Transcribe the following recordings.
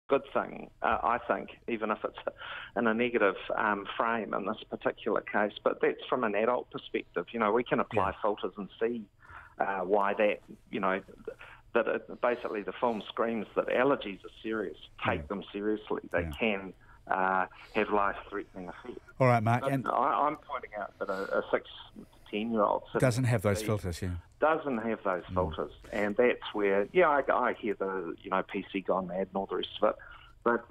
good thing, I think, even if it's in a negative frame in this particular case. But that's from an adult perspective. You know, we can apply filters and see why that, you know, basically the film screams that allergies are serious. Take them seriously. They can have life-threatening effects. All right, Mark. And I'm pointing out that a 6 to 10-year-old doesn't have those filters, doesn't have those filters, and that's where, I hear the, you know, PC gone mad and all the rest of it, but,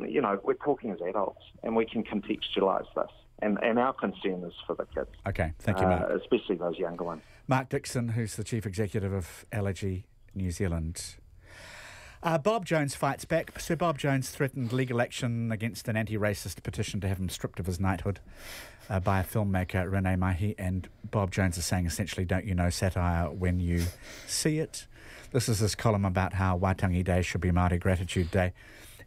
you know, we're talking as adults, and we can contextualise this, and our concern is for the kids. Okay, thank you, Mark. Especially those younger ones. Mark Dixon, who's the Chief Executive of Allergy New Zealand. Bob Jones fights back. Sir Bob Jones threatened legal action against an anti-racist petition to have him stripped of his knighthood by a filmmaker, Renee Mahi, and Bob Jones is saying essentially, don't you know satire when you see it? This is his column about how Waitangi Day should be Māori Gratitude Day,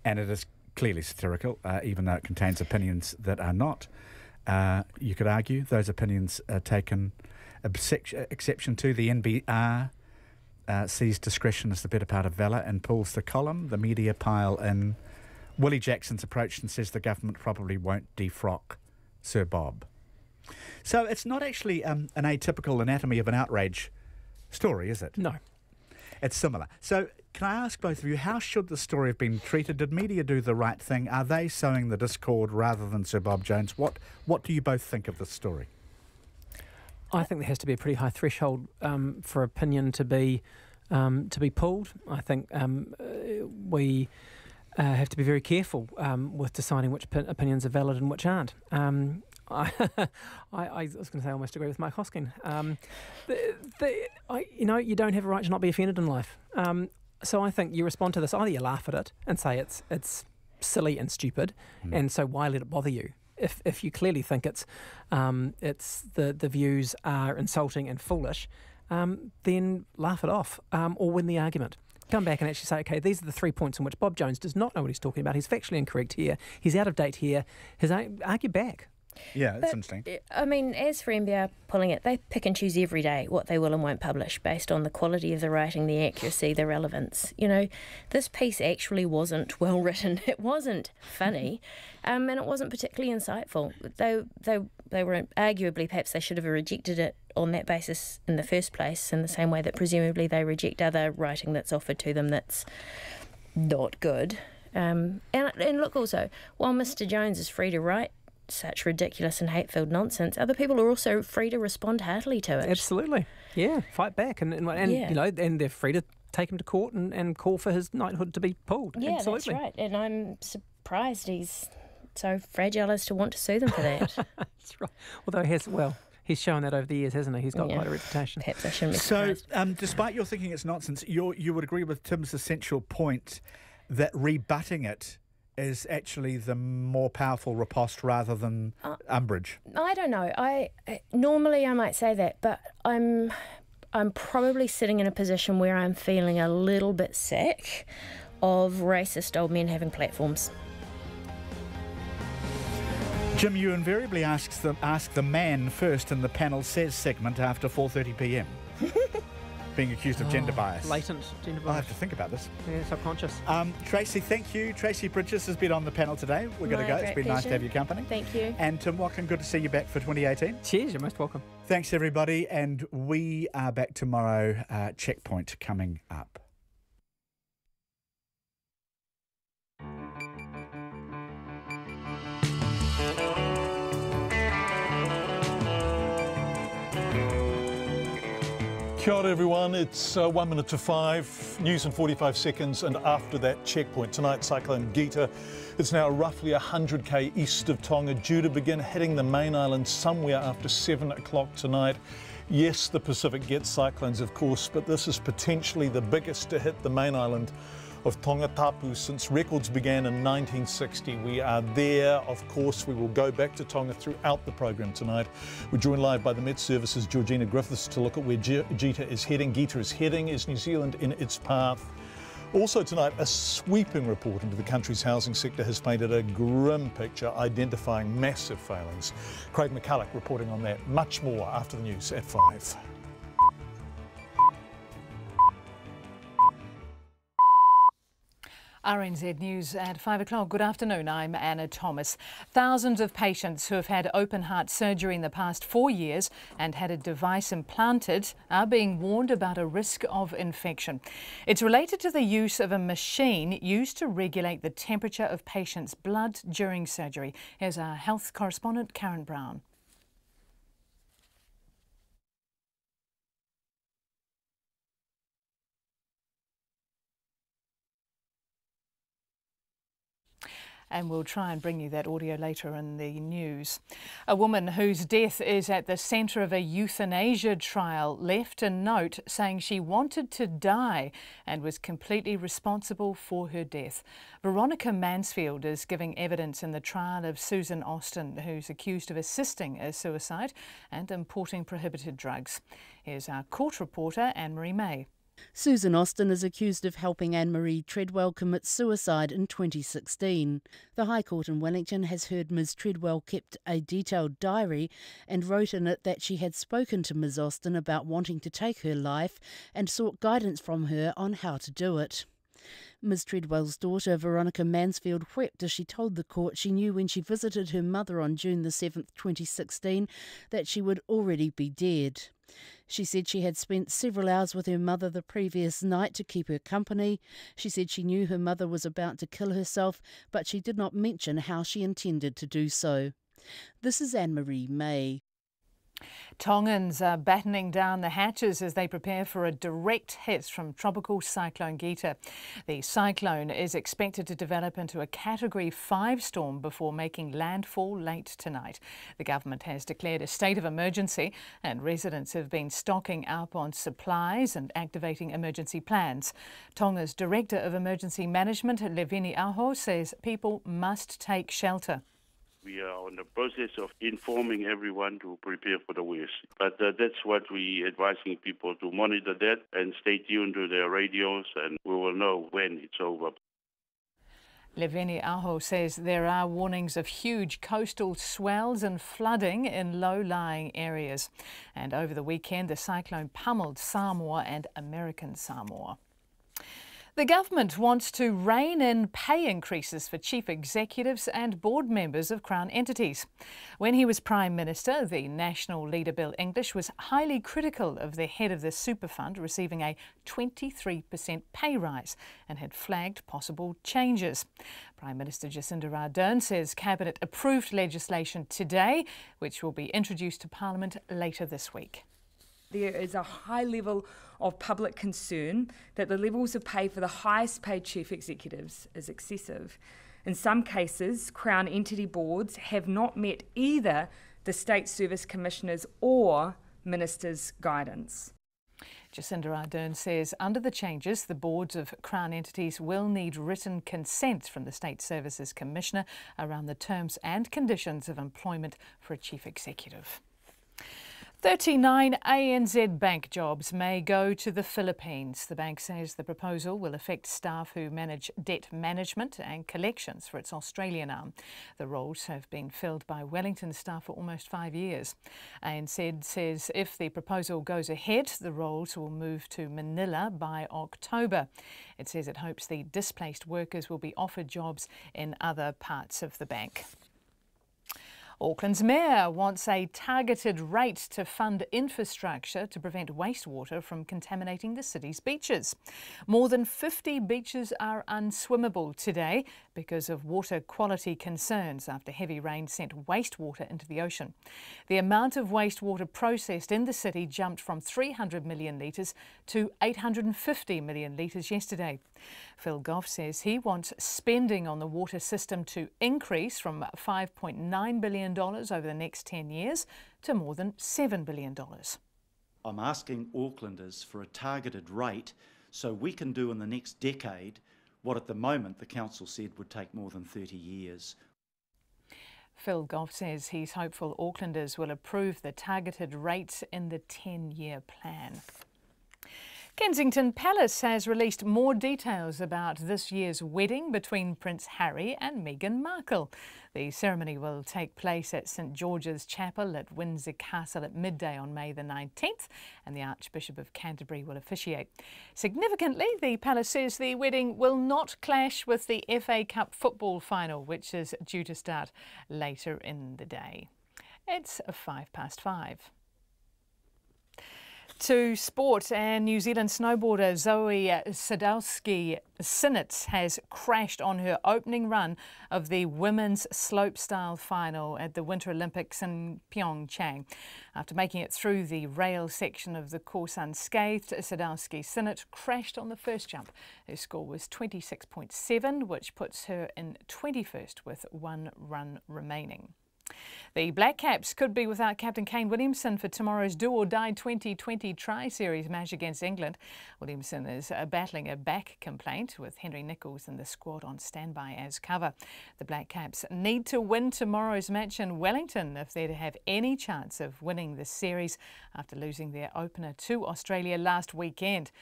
and it is clearly satirical, even though it contains opinions that are not. You could argue those opinions are taken exception to. The NBR sees discretion as the better part of valour and pulls the column. The media pile in Willie Jackson's approach and says the government probably won't defrock Sir Bob. So it's not actually an atypical anatomy of an outrage story, is it? No. It's similar. So can I ask both of you, how should the story have been treated? Did media do the right thing? Are they sowing the discord rather than Sir Bob Jones? What do you both think of this story? I think there has to be a pretty high threshold for opinion to be pulled. I think we have to be very careful with deciding which opinions are valid and which aren't. I was going to say I almost agree with Mike Hoskin. You don't have a right to not be offended in life. So I think you respond to this, either you laugh at it and say it's silly and stupid, and so why let it bother you? If you clearly think it's the views are insulting and foolish, then laugh it off or win the argument. Come back and actually say, okay, these are the 3 points in which Bob Jones does not know what he's talking about. He's factually incorrect here. He's out of date here. Argue back. Yeah, that's interesting. I mean, as for NBR pulling it, they pick and choose every day what they will and won't publish based on the quality of the writing, the accuracy, the relevance. You know, this piece actually wasn't well written. It wasn't funny, and it wasn't particularly insightful. They were arguably, perhaps they should have rejected it on that basis in the first place, in the same way that presumably they reject other writing that's offered to them that's not good. And look, also, while Mr. Jones is free to write such ridiculous and hate-filled nonsense, other people are also free to respond heartily to it. Absolutely, yeah, fight back, and you know, and they're free to take him to court and call for his knighthood to be pulled. Yeah, absolutely. That's right, and I'm surprised he's so fragile as to want to sue them for that. That's right. Although he's shown that over the years, hasn't he? He's got quite a reputation. Perhaps I shouldn't be surprised. So, despite your thinking it's nonsense, you would agree with Tim's essential point that rebutting it is actually the more powerful riposte rather than umbrage? I don't know. Normally I might say that, but I'm probably sitting in a position where I'm feeling a little bit sick of racist old men having platforms. Jim, you invariably ask the man first in the panel says segment after 4:30 p.m. Being accused of gender bias. Latent gender bias. I'll have to think about this. Yeah, subconscious. Tracy, thank you. Tracy Bridges has been on the panel today. We're going to go. It's been nice to have your company. Thank you. And Tim Watkin, good to see you back for 2018. Cheers, you're most welcome. Thanks, everybody. And we are back tomorrow. Checkpoint coming up. Kia ora everyone, it's 1 minute to 5, news in 45 seconds, and after that, checkpoint. Tonight, Cyclone Gita. It's now roughly 100k east of Tonga, due to begin hitting the main island somewhere after 7 o'clock tonight. Yes, the Pacific gets cyclones, of course, but this is potentially the biggest to hit the main island of Tonga Tapu since records began in 1960. We are there, of course. We will go back to Tonga throughout the program tonight. We're joined live by the Met Service's Georgina Griffiths to look at where Gita is heading. Is New Zealand in its path? Also tonight, a sweeping report into the country's housing sector has painted a grim picture, identifying massive failings. Craig McCulloch reporting on that. Much more after the news at 5. RNZ News at 5 o'clock. Good afternoon, I'm Anna Thomas. Thousands of patients who have had open heart surgery in the past 4 years and had a device implanted are being warned about a risk of infection. It's related to the use of a machine used to regulate the temperature of patients' blood during surgery. Here's our health correspondent, Karen Brown. And we'll try and bring you that audio later in the news. A woman whose death is at the centre of a euthanasia trial left a note saying she wanted to die and was completely responsible for her death. Veronica Mansfield is giving evidence in the trial of Susan Austin, who's accused of assisting a suicide and importing prohibited drugs. Here's our court reporter, Anne-Marie May. Susan Austin is accused of helping Anne-Marie Treadwell commit suicide in 2016. The High Court in Wellington has heard Ms Treadwell kept a detailed diary and wrote in it that she had spoken to Ms Austin about wanting to take her life and sought guidance from her on how to do it. Ms Treadwell's daughter, Veronica Mansfield, wept as she told the court she knew when she visited her mother on June the 7th, 2016, that she would already be dead. She said she had spent several hours with her mother the previous night to keep her company. She said she knew her mother was about to kill herself, but she did not mention how she intended to do so. This is Anne-Marie May. Tongans are battening down the hatches as they prepare for a direct hit from tropical Cyclone Gita. The cyclone is expected to develop into a Category 5 storm before making landfall late tonight. The government has declared a state of emergency and residents have been stocking up on supplies and activating emergency plans. Tonga's Director of Emergency Management, Leveni Aho, says people must take shelter. We are in the process of informing everyone to prepare for the worst. But that's what we're advising people to monitor that and stay tuned to their radios, and we will know when it's over. Leveni Aho says there are warnings of huge coastal swells and flooding in low-lying areas. And over the weekend, the cyclone pummeled Samoa and American Samoa. The government wants to rein in pay increases for chief executives and board members of Crown entities. When he was Prime Minister, the National leader Bill English was highly critical of the head of the super fund receiving a 23% pay rise and had flagged possible changes. Prime Minister Jacinda Ardern says Cabinet approved legislation today, which will be introduced to Parliament later this week. There is a high level of public concern that the levels of pay for the highest paid chief executives is excessive. In some cases, Crown entity boards have not met either the State Service Commissioners or Ministers' guidance. Jacinda Ardern says under the changes, the boards of Crown entities will need written consent from the State Services Commissioner around the terms and conditions of employment for a chief executive. 39 ANZ bank jobs may go to the Philippines. The bank says the proposal will affect staff who manage debt management and collections for its Australian arm. The roles have been filled by Wellington staff for almost 5 years. ANZ says if the proposal goes ahead, the roles will move to Manila by October. It says it hopes the displaced workers will be offered jobs in other parts of the bank. Auckland's mayor wants a targeted rate to fund infrastructure to prevent wastewater from contaminating the city's beaches. More than 50 beaches are unswimmable today because of water quality concerns after heavy rain sent wastewater into the ocean. The amount of wastewater processed in the city jumped from 300 million litres to 850 million litres yesterday. Phil Goff says he wants spending on the water system to increase from $5.9 billion over the next 10 years to more than $7 billion. I'm asking Aucklanders for a targeted rate so we can do in the next decade what at the moment the council said would take more than 30 years. Phil Goff says he's hopeful Aucklanders will approve the targeted rates in the 10-year plan. Kensington Palace has released more details about this year's wedding between Prince Harry and Meghan Markle. The ceremony will take place at St George's Chapel at Windsor Castle at midday on May the 19th, and the Archbishop of Canterbury will officiate. Significantly, the palace says the wedding will not clash with the FA Cup football final, which is due to start later in the day. It's 5:05. To sport, and New Zealand snowboarder Zoe Sadowski-Synnott has crashed on her opening run of the women's slopestyle final at the Winter Olympics in Pyeongchang. After making it through the rail section of the course unscathed, Sadowski-Synnott crashed on the first jump. Her score was 26.7, which puts her in 21st with one run remaining. The Black Caps could be without captain Kane Williamson for tomorrow's do-or-die 2020 Tri-Series match against England. Williamson is battling a back complaint, with Henry Nicholls in the squad on standby as cover. The Black Caps need to win tomorrow's match in Wellington if they're to have any chance of winning the series after losing their opener to Australia last weekend.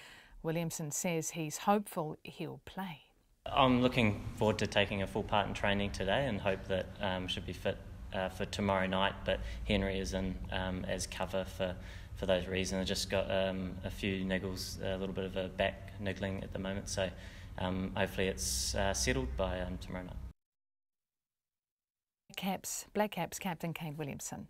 Williamson says he's hopeful he'll play. I'm looking forward to taking a full part in training today and hope that should be fit for tomorrow night, but Henry is in as cover for those reasons. I just got a few niggles, a little bit of a back niggling at the moment, so hopefully it's settled by tomorrow night. Black Caps captain Kane Williamson.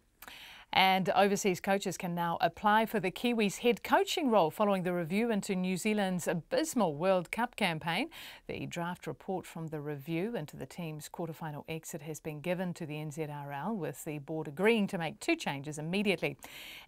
And overseas coaches can now apply for the Kiwis' head coaching role following the review into New Zealand's abysmal World Cup campaign. The draft report from the review into the team's quarterfinal exit has been given to the NZRL, with the board agreeing to make two changes immediately.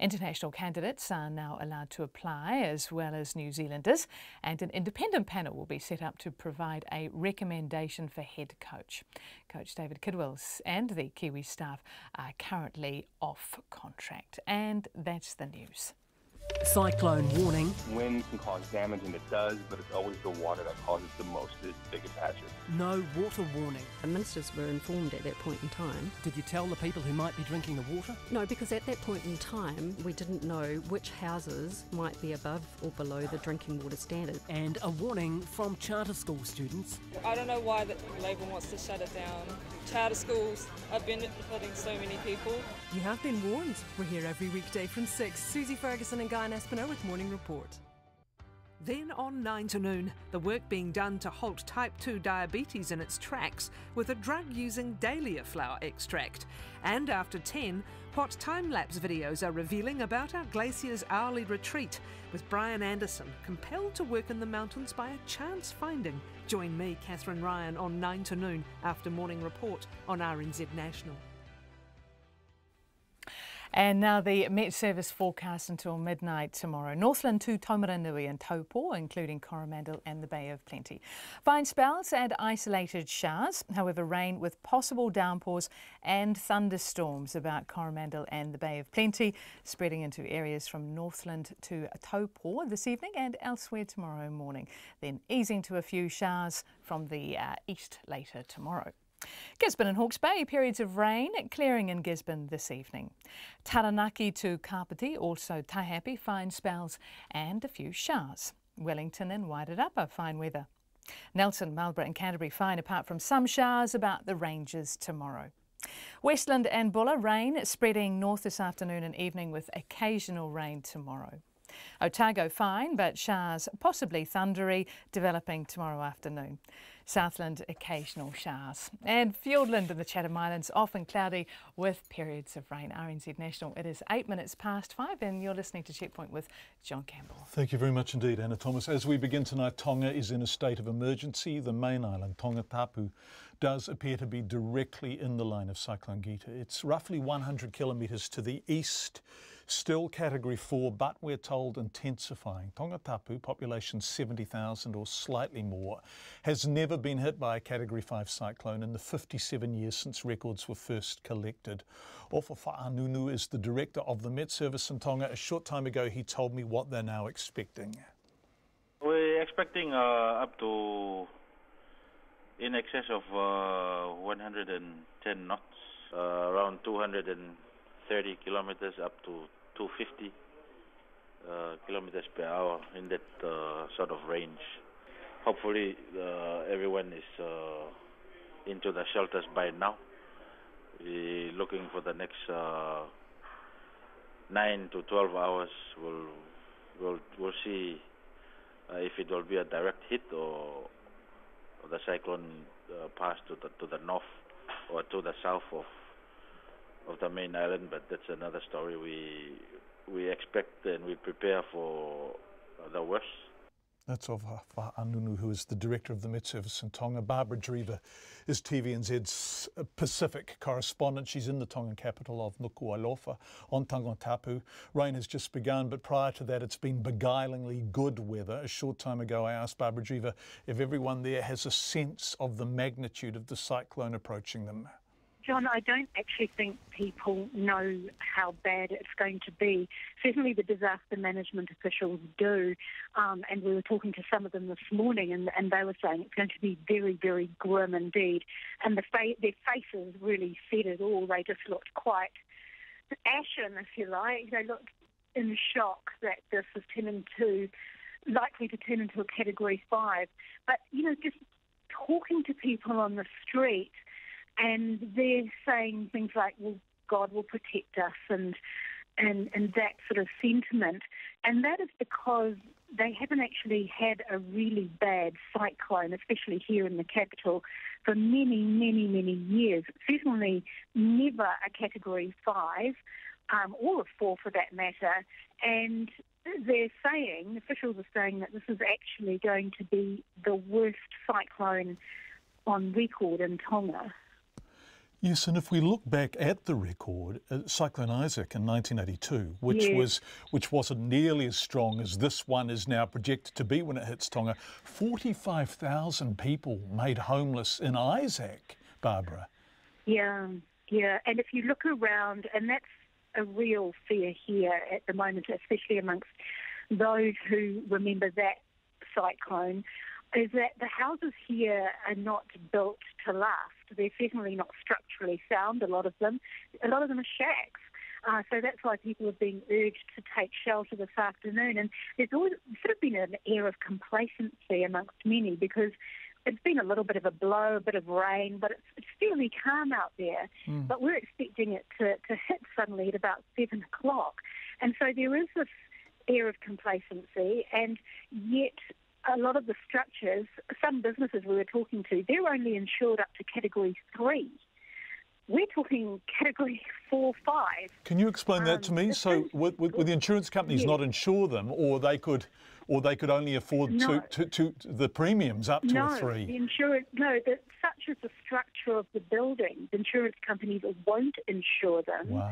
International candidates are now allowed to apply, as well as New Zealanders, and an independent panel will be set up to provide a recommendation for head coach. Coach David Kidwells and the Kiwi staff are currently off contract. And that's the news. Cyclone warning. Wind can cause damage, and it does, but it's always the water that causes the biggest hazard. No water warning. The ministers were informed at that point in time. Did you tell the people who might be drinking the water? No, because at that point in time, we didn't know which houses might be above or below the drinking water standard. And a warning from charter school students. I don't know why the Labor wants to shut it down. Charter schools are benefiting so many people. You have been warned. We're here every weekday from 6. Susie Ferguson and Guy Espino with Morning Report. Then on 9 to noon, the work being done to halt type 2 diabetes in its tracks with a drug using dahlia flower extract. And after 10, what time-lapse videos are revealing about our glacier's hourly retreat, with Brian Anderson compelled to work in the mountains by a chance finding. Join me, Catherine Ryan, on 9 to noon after Morning Report on RNZ National. And now the Met Service forecast until midnight tomorrow. Northland to Taumaranui and Taupo, including Coromandel and the Bay of Plenty. Fine spells and isolated showers, however rain with possible downpours and thunderstorms about Coromandel and the Bay of Plenty, spreading into areas from Northland to Taupo this evening and elsewhere tomorrow morning. Then easing to a few showers from the east later tomorrow. Gisborne and Hawke's Bay, periods of rain, clearing in Gisborne this evening. Taranaki to Kapiti, also Taihape, fine spells and a few showers. Wellington and Wairarapa, fine weather. Nelson, Marlborough and Canterbury, fine apart from some showers about the ranges tomorrow. Westland and Bulla, rain spreading north this afternoon and evening with occasional rain tomorrow. Otago, fine, but showers, possibly thundery, developing tomorrow afternoon. Southland, occasional showers. And Fiordland and the Chatham Islands, often cloudy with periods of rain. RNZ National, it is 8 minutes past 5 and you're listening to Checkpoint with John Campbell. Thank you very much indeed, Anna Thomas. As we begin tonight, Tonga is in a state of emergency. The main island, Tongatapu, does appear to be directly in the line of Cyclone Gita. It's roughly 100 kilometres to the east. Still Category 4, but we're told intensifying. Tongatapu, population 70,000 or slightly more, has never been hit by a Category 5 cyclone in the 57 years since records were first collected. Ofa Fa'anunu is the director of the Met Service in Tonga. A short time ago, he told me what they're now expecting. We're expecting up to in excess of 110 knots, around 230 kilometers up to 250 kilometers per hour in that sort of range. Hopefully, everyone is into the shelters by now. We're looking for the next 9 to 12 hours. We'll see if it will be a direct hit or the cyclone pass to the north or to the south of the main island. But that's another story. We expect and we prepare for the worst. That's of Anunu, who is the director of the Met Service in Tonga. Barbara Drever is TVNZ's Pacific correspondent. She's in the Tongan capital of Nuku'alofa on Tangatapu. Rain has just begun, but prior to that it's been beguilingly good weather. A short time ago I asked Barbara Drever if everyone there has a sense of the magnitude of the cyclone approaching them. John, I don't actually think people know how bad it's going to be. Certainly the disaster management officials do, and we were talking to some of them this morning, and they were saying it's going to be very, very grim indeed. And their faces really said it all. They just looked quite ashen, if you like. They looked in shock that this is likely to turn into a Category 5. But, just talking to people on the street, and they're saying things like, well, God will protect us and that sort of sentiment. And that is because they haven't actually had a really bad cyclone, especially here in the capital, for many, many, many years. Certainly never a Category 5, or a 4 for that matter. And officials are saying that this is actually going to be the worst cyclone on record in Tonga. Yes, and if we look back at the record, Cyclone Isaac in 1982, which wasn't nearly as strong as this one is now projected to be when it hits Tonga, 45,000 people made homeless in Isaac, Barbara. Yeah, and if you look around, and that's a real fear here at the moment, especially amongst those who remember that cyclone, is that the houses here are not built to last. They're certainly not structurally sound, a lot of them. A lot of them are shacks. So that's why people are being urged to take shelter this afternoon. And there's always sort of been an air of complacency amongst many because it's been a little bit of a blow, a bit of rain, but it's fairly calm out there. But we're expecting it to hit suddenly at about 7 o'clock. And so there is this air of complacency, and yet a lot of the structures, some businesses we were talking to, they're only insured up to Category 3. We're talking Category 4, 5. Can you explain that to me? So would the insurance companies not insure them, or they could only afford to the premiums up to a 3? Such is the structure of the building. The insurance companies won't insure them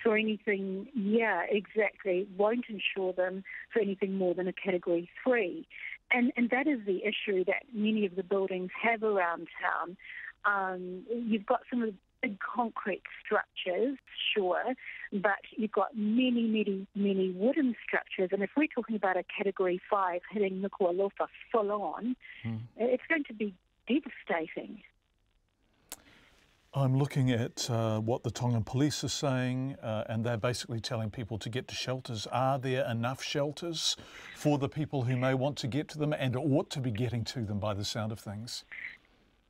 for anything. Yeah, exactly. Won't insure them for anything more than a Category 3. And that is the issue that many of the buildings have around town. You've got some of the big concrete structures, sure, but you've got many, many, many wooden structures. And if we're talking about a Category 5 hitting Nuku'alofa full on, it's going to be devastating. I'm looking at what the Tongan police are saying, and they're basically telling people to get to shelters. Are there enough shelters for the people who may want to get to them and ought to be getting to them by the sound of things?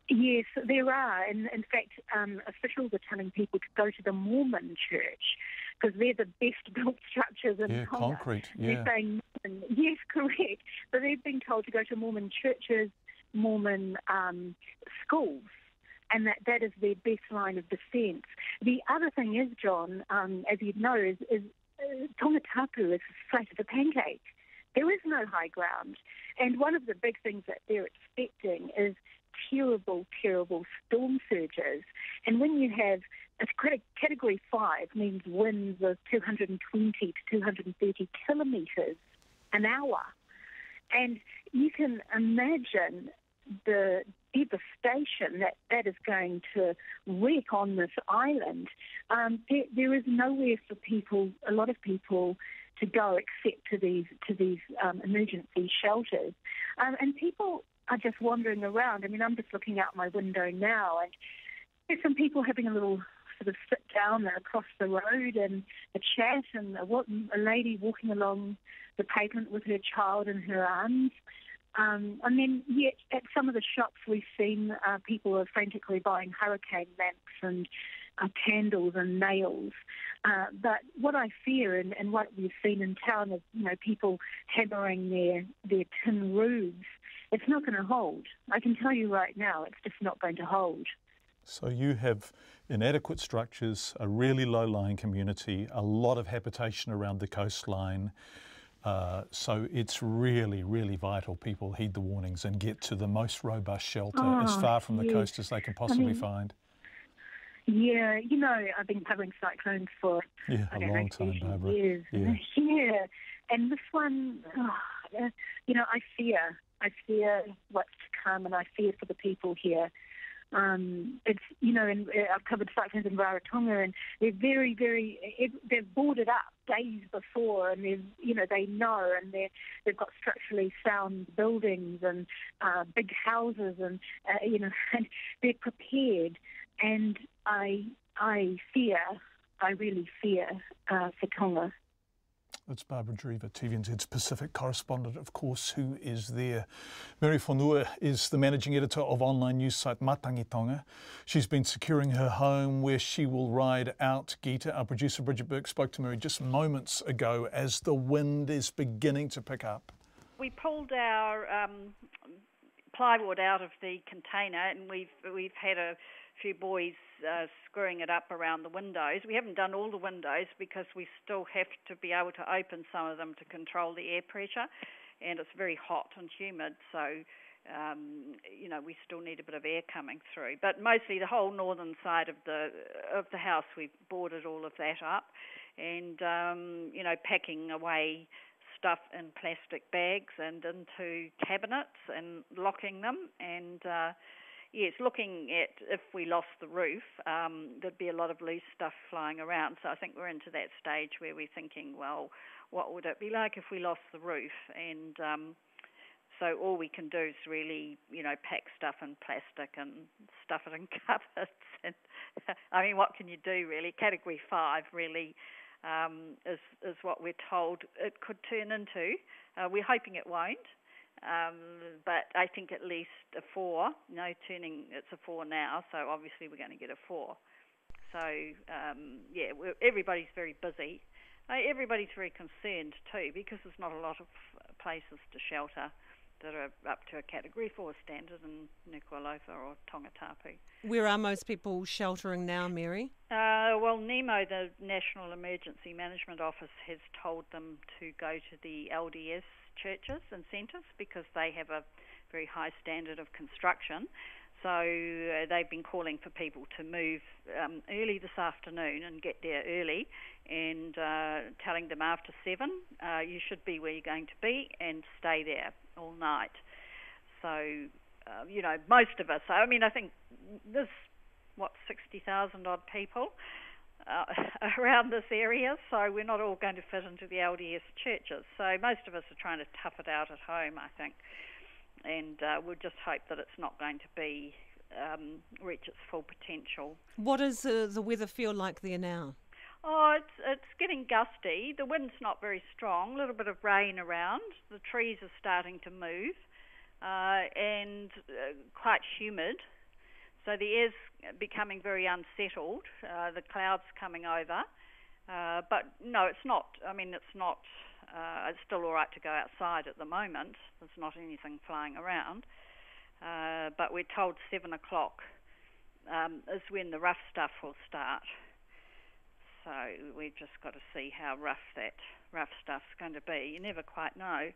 Yes, there are. And in fact, officials are telling people to go to the Mormon church because they're the best built structures in Tonga. Concrete, They're saying, yes, correct. So they've been told to go to Mormon churches, Mormon schools, and that is their best line of defence. The other thing is, John, as you'd know, is Tongatapu is as flat as a pancake. There is no high ground. And one of the big things that they're expecting is terrible, terrible storm surges. And when you have a Category 5 means winds of 220 to 230 kilometres an hour. And you can imagine the devastation that is going to wreak on this island. There is nowhere for people, a lot of people, to go except to these emergency shelters. And people are just wandering around. I mean, I'm just looking out my window now, and there's some people having a little sort of sit down across the road and a chat, and a lady walking along the pavement with her child in her arms. And then, yet, at some of the shops we've seen people are frantically buying hurricane lamps and candles and nails. But what I fear, and what we've seen in town, is people hammering their tin roofs. It's not going to hold. I can tell you right now, it's just not going to hold. So you have inadequate structures, a really low-lying community, a lot of habitation around the coastline. So it's really, really vital people heed the warnings and get to the most robust shelter as far from the coast as they can possibly find. Yeah, I've been covering cyclones for a long time, Barbara. Years. Yeah, and this one, I fear what's to come, and I fear for the people here. It's and I've covered cyclones in Rarotonga, and they're very, they've boarded up days before, and they know, and they've got structurally sound buildings and big houses, and and they're prepared. And I really fear for Tonga. That's Barbara Drever, TVNZ's Pacific correspondent, of course, who is there. Mary Whanua is the managing editor of online news site Matangi Tonga. She's been securing her home where she will ride out Gita. Our producer Bridget Burke spoke to Mary just moments ago as the wind is beginning to pick up. We pulled our plywood out of the container, and we've had a few boys screwing it up around the windows. We haven't done all the windows because we still have to be able to open some of them to control the air pressure, and it's very hot and humid, so we still need a bit of air coming through. But mostly the whole northern side of the house, we've boarded all of that up, and packing away stuff in plastic bags and into cabinets and locking them, and yes, looking at if we lost the roof, there'd be a lot of loose stuff flying around. So I think we're into that stage where we're thinking, well, what would it be like if we lost the roof? And so all we can do is really, pack stuff in plastic and stuff it in cupboards. And I mean, what can you do really? Category 5 really is what we're told it could turn into. We're hoping it won't. But I think at least a 4. It's a 4 now, so obviously we're going to get a 4. So, everybody's very busy. Everybody's very concerned too, because there's not a lot of places to shelter that are up to a Category 4 standard in Nuku'alofa or Tongatapu. Where are most people sheltering now, Mary? Well, NEMO, the National Emergency Management Office, has told them to go to the LDS churches and centres because they have a very high standard of construction. So they've been calling for people to move early this afternoon and get there early, and telling them after 7 you should be where you're going to be and stay there all night. So, most of us, I think there's, 60,000 odd people around this area, so we're not all going to fit into the LDS churches. So most of us are trying to tough it out at home, I think, and we'll just hope that it's not going to be reach its full potential. What does the weather feel like there now? Oh, it's getting gusty. The wind's not very strong. A little bit of rain around. The trees are starting to move, and quite humid. So the air's becoming very unsettled, the clouds coming over. But no, it's not. It's still all right to go outside at the moment. There's not anything flying around. But we're told 7 o'clock is when the rough stuff will start. So we've just got to see how rough that rough stuff's going to be. You never quite know.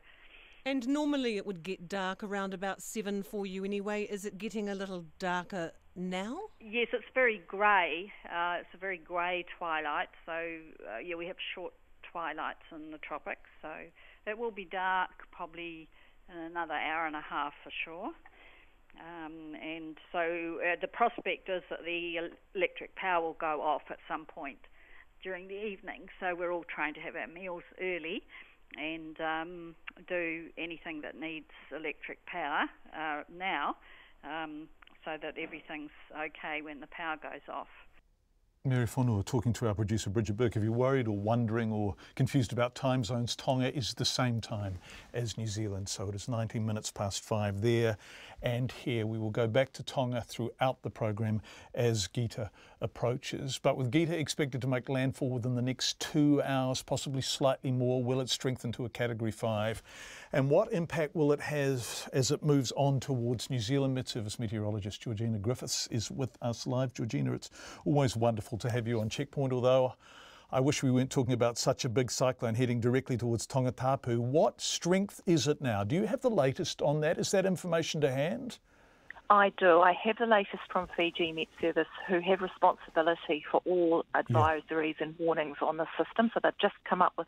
And normally it would get dark around about 7 for you anyway. Is it getting a little darker now? Yes, it's very grey. It's a very grey twilight. So, we have short twilights in the tropics. So it will be dark probably in another hour and a half for sure. And so the prospect is that the electric power will go off at some point during the evening. So we're all trying to have our meals early and do anything that needs electric power now, so that everything's okay when the power goes off. Mary Whanua talking to our producer Bridget Burke. If you're worried or wondering or confused about time zones, Tonga is the same time as New Zealand, so it is 19 minutes past 5 there and here. We will go back to Tonga throughout the program as Gita approaches, but with Gita expected to make landfall within the next 2 hours, possibly slightly more, will it strengthen to a Category 5? And what impact will it have as it moves on towards New Zealand? Met-Service meteorologist Georgina Griffiths is with us live. Georgina, it's always wonderful to have you on Checkpoint, although I wish we weren't talking about such a big cyclone heading directly towards Tongatapu. What strength is it now? Do you have the latest on that? Is that information to hand? I do. I have the latest from Fiji Met Service, who have responsibility for all advisories and warnings on the system. So they've just come up with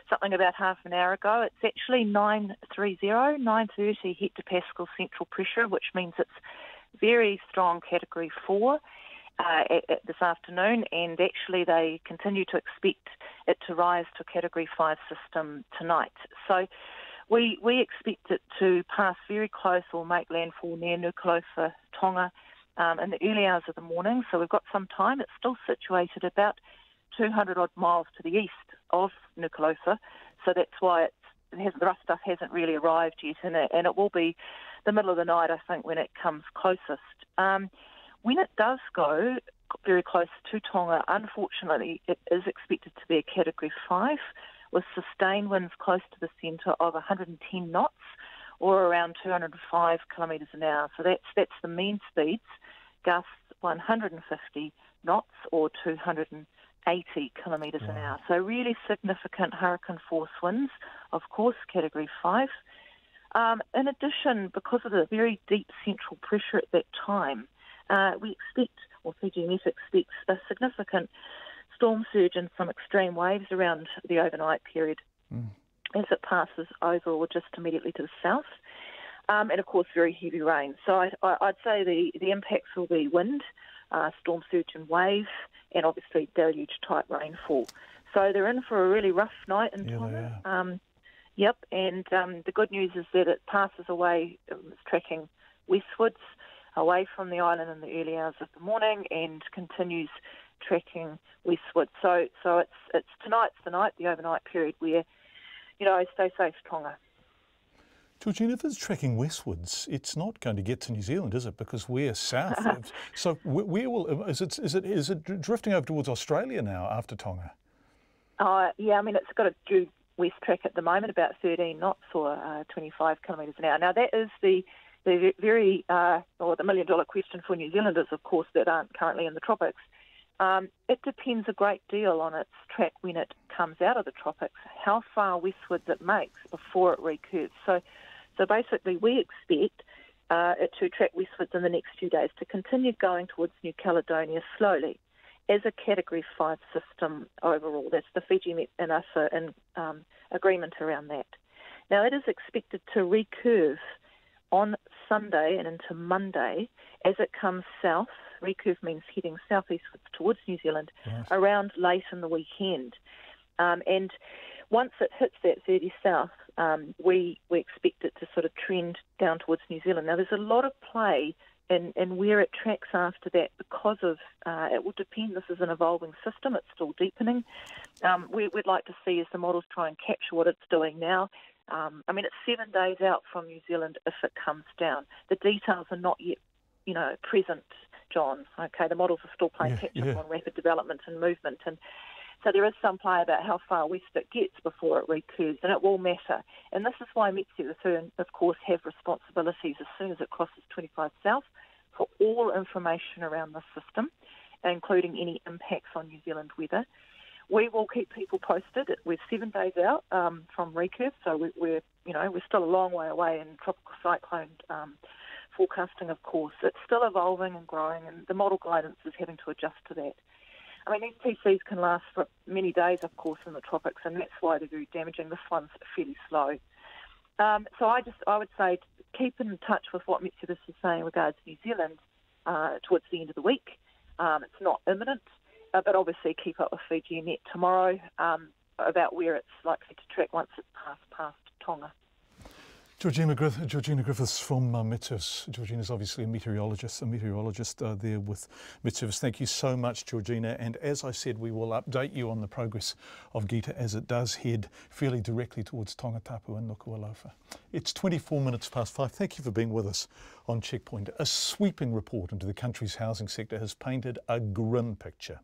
something about half an hour ago. It's actually 930 hectopascal central pressure, which means it's very strong Category 4 this afternoon, and actually they continue to expect it to rise to a Category 5 system tonight. So we expect it to pass very close or make landfall near Nuku'alofa, Tonga, in the early hours of the morning. So we've got some time. It's still situated about 200 odd miles to the east of Nuku'alofa, so that's why the rough stuff hasn't really arrived yet, and it will be the middle of the night, I think, when it comes closest. When it does go very close to Tonga, unfortunately, it is expected to be a Category 5 with sustained winds close to the centre of 110 knots or around 205 kilometres an hour. So that's the mean speeds, gusts 150 knots or 280 kilometres an hour. So really significant hurricane force winds, of course, Category 5. In addition, because of the very deep central pressure at that time, we expect, or Fiji Met expects, a significant storm surge and some extreme waves around the overnight period as it passes over or just immediately to the south. And, of course, very heavy rain. So I'd say the impacts will be wind, storm surge and wave, and obviously deluge-type rainfall. So they're in for a really rough night in Tonga. And the good news is that it passes away, it's tracking westwards, away from the island in the early hours of the morning and continues tracking westward. So it's tonight's the night, the overnight period where, stay safe, Tonga. Georgina, if it's tracking westwards, it's not going to get to New Zealand, is it? Because we're south. So where will is it drifting over towards Australia now after Tonga? It's got a due west track at the moment, about 13 knots or 25 kilometres an hour. Now that is the very the million-dollar question for New Zealanders, of course, that aren't currently in the tropics. It depends a great deal on its track when it comes out of the tropics, how far westwards it makes before it recurves. So basically we expect it to track westwards in the next few days to continue going towards New Caledonia slowly as a Category 5 system overall. That's the Fiji Met and us are in agreement around that. Now it is expected to recurve on Sunday and into Monday as it comes south. Recurve means heading southeastwards towards New Zealand around late in the weekend. And once it hits that 30 south, we expect it to sort of trend down towards New Zealand. Now there's a lot of play in where it tracks after that because of, it will depend, this is an evolving system, it's still deepening. We'd like to see as the models try and capture what it's doing now. It's 7 days out from New Zealand if it comes down. The details are not yet, present, John. Okay, the models are still playing catch-up on rapid development and movement. And so there is some play about how far west it gets before it recurves, and it will matter. And this is why Met-Service, of course, have responsibilities as soon as it crosses 25 south for all information around the system, including any impacts on New Zealand weather. We will keep people posted. We're 7 days out from recurve, so we're still a long way away in tropical cyclone forecasting, of course. It's still evolving and growing, and the model guidance is having to adjust to that. These PCs can last for many days, of course, in the tropics, and that's why they're very damaging. This one's fairly slow. So I would say keep in touch with what Met-Service is saying in regards to New Zealand towards the end of the week. It's not imminent. But obviously keep up with Fiji Met tomorrow about where it's likely to track once it's past Tonga. Georgina Griffiths from Met-Service. Georgina's obviously a meteorologist there with Met-Service. Thank you so much, Georgina. And as I said, we will update you on the progress of Gita as it does head fairly directly towards Tongatapu and Nuku'alofa. It's 24 minutes past 5. Thank you for being with us on Checkpoint. A sweeping report into the country's housing sector has painted a grim picture,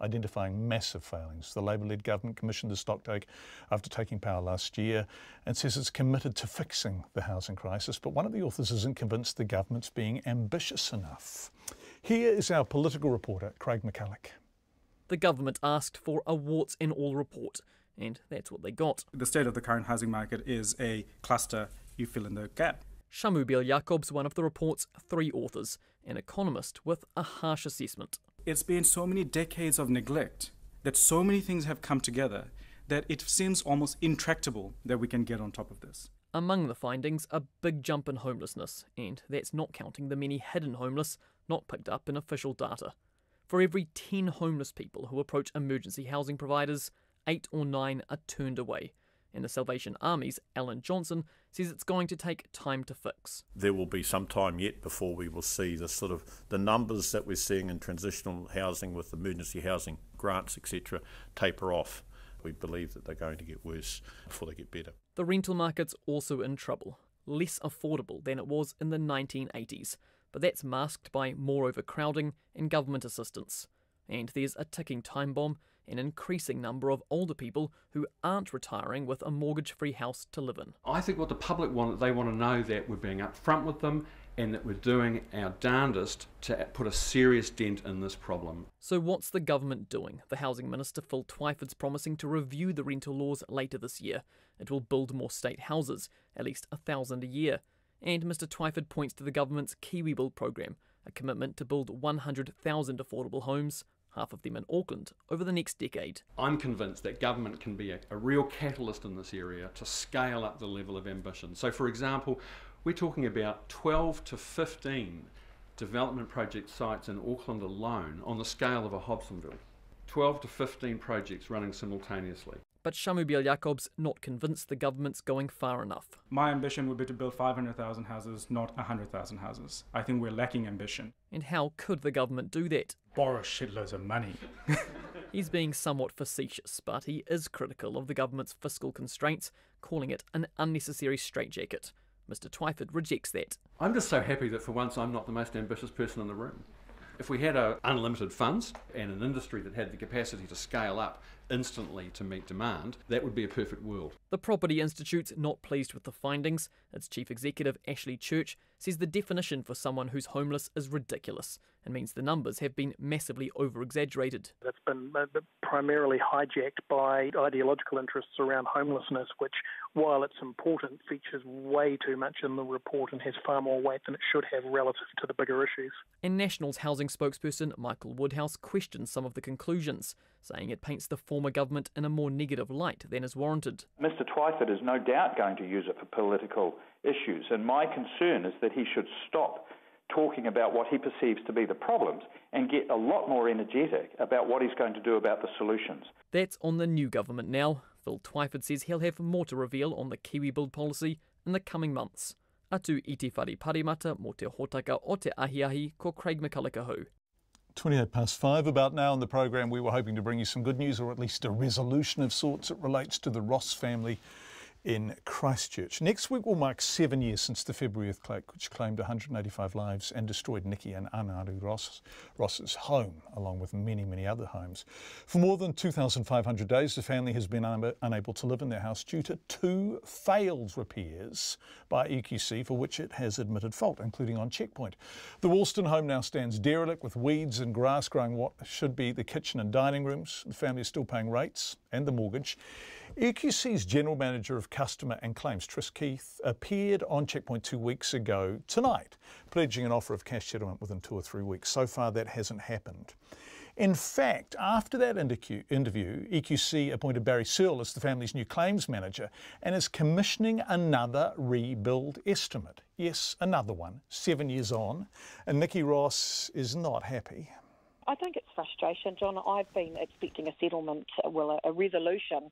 identifying massive failings. The Labour-led government commissioned the stocktake after taking power last year and says it's committed to fixing the housing crisis, but one of the authors isn't convinced the government's being ambitious enough. Here is our political reporter, Craig McCulloch. The government asked for a warts-and-all report, and that's what they got. The state of the current housing market is a cluster. You fill in the gap. Shamubil Jacobs, one of the report's 3 authors, an economist with a harsh assessment. It's been so many decades of neglect that so many things have come together that it seems almost intractable that we can get on top of this. Among the findings, a big jump in homelessness, and that's not counting the many hidden homeless not picked up in official data. For every 10 homeless people who approach emergency housing providers, 8 or 9 are turned away. And the Salvation Army's Alan Johnson says it's going to take time to fix. There will be some time yet before we will see the numbers that we're seeing in transitional housing with emergency housing grants, etc., taper off. We believe that they're going to get worse before they get better. The rental market's also in trouble, less affordable than it was in the 1980s, but that's masked by more overcrowding and government assistance. And there's a ticking time bomb, an increasing number of older people who aren't retiring with a mortgage-free house to live in. I think what the public want, they want to know that we're being upfront with them and that we're doing our darndest to put a serious dent in this problem. So what's the government doing? The Housing Minister Phil Twyford's promising to review the rental laws later this year. It will build more state houses, at least 1,000 a year. And Mr Twyford points to the government's Kiwi Build programme, a commitment to build 100,000 affordable homes, half of them in Auckland, over the next decade. I'm convinced that government can be a real catalyst in this area to scale up the level of ambition. So, for example, we're talking about 12 to 15 development project sites in Auckland alone on the scale of a Hobsonville. 12 to 15 projects running simultaneously. But Shamubil Jacobs not convinced the government's going far enough. My ambition would be to build 500,000 houses, not 100,000 houses. I think we're lacking ambition. And how could the government do that? Borrow shitloads of money. He's being somewhat facetious, but he is critical of the government's fiscal constraints, calling it an unnecessary straitjacket. Mr Twyford rejects that. I'm just so happy that for once I'm not the most ambitious person in the room. If we had unlimited funds and an industry that had the capacity to scale up instantly to meet demand, that would be a perfect world. The Property Institute's not pleased with the findings. Its chief executive, Ashley Church, says the definition for someone who's homeless is ridiculous and means the numbers have been massively over-exaggerated. It's been primarily hijacked by ideological interests around homelessness, which, while it's important, features way too much in the report and has far more weight than it should have relative to the bigger issues. And National's housing spokesperson Michael Woodhouse questions some of the conclusions, saying it paints the former government in a more negative light than is warranted. Mr Twyford is no doubt going to use it for political issues, and my concern is that he should stop talking about what he perceives to be the problems and get a lot more energetic about what he's going to do about the solutions. That's on the new government now. Phil Twyford says he'll have more to reveal on the Kiwi Build policy in the coming months. Atu i te whare parimata mo te hotaka o te ahiahi ko Craig McCulloch. 28 past 5. About now in the program we were hoping to bring you some good news, or at least a resolution of sorts. It relates to the Ross family in Christchurch. Next week will mark 7 years since the February earthquake, which claimed 185 lives and destroyed Nikki and Anaru Ross's home, along with many, many other homes. For more than 2,500 days, the family has been unable to live in their house due to 2 failed repairs by EQC for which it has admitted fault, including on Checkpoint. The Woolston home now stands derelict with weeds and grass growing what should be the kitchen and dining rooms. The family is still paying rates and the mortgage. EQC's General Manager of Customer and Claims, Tris Keith, appeared on Checkpoint 2 weeks ago tonight, pledging an offer of cash settlement within 2 or 3 weeks. So far, that hasn't happened. In fact, after that interview, EQC appointed Barry Searle as the family's new claims manager and is commissioning another rebuild estimate. Yes, another one, 7 years on, and Nikki Ross is not happy. I think it's frustration, John. I've been expecting a settlement, a resolution,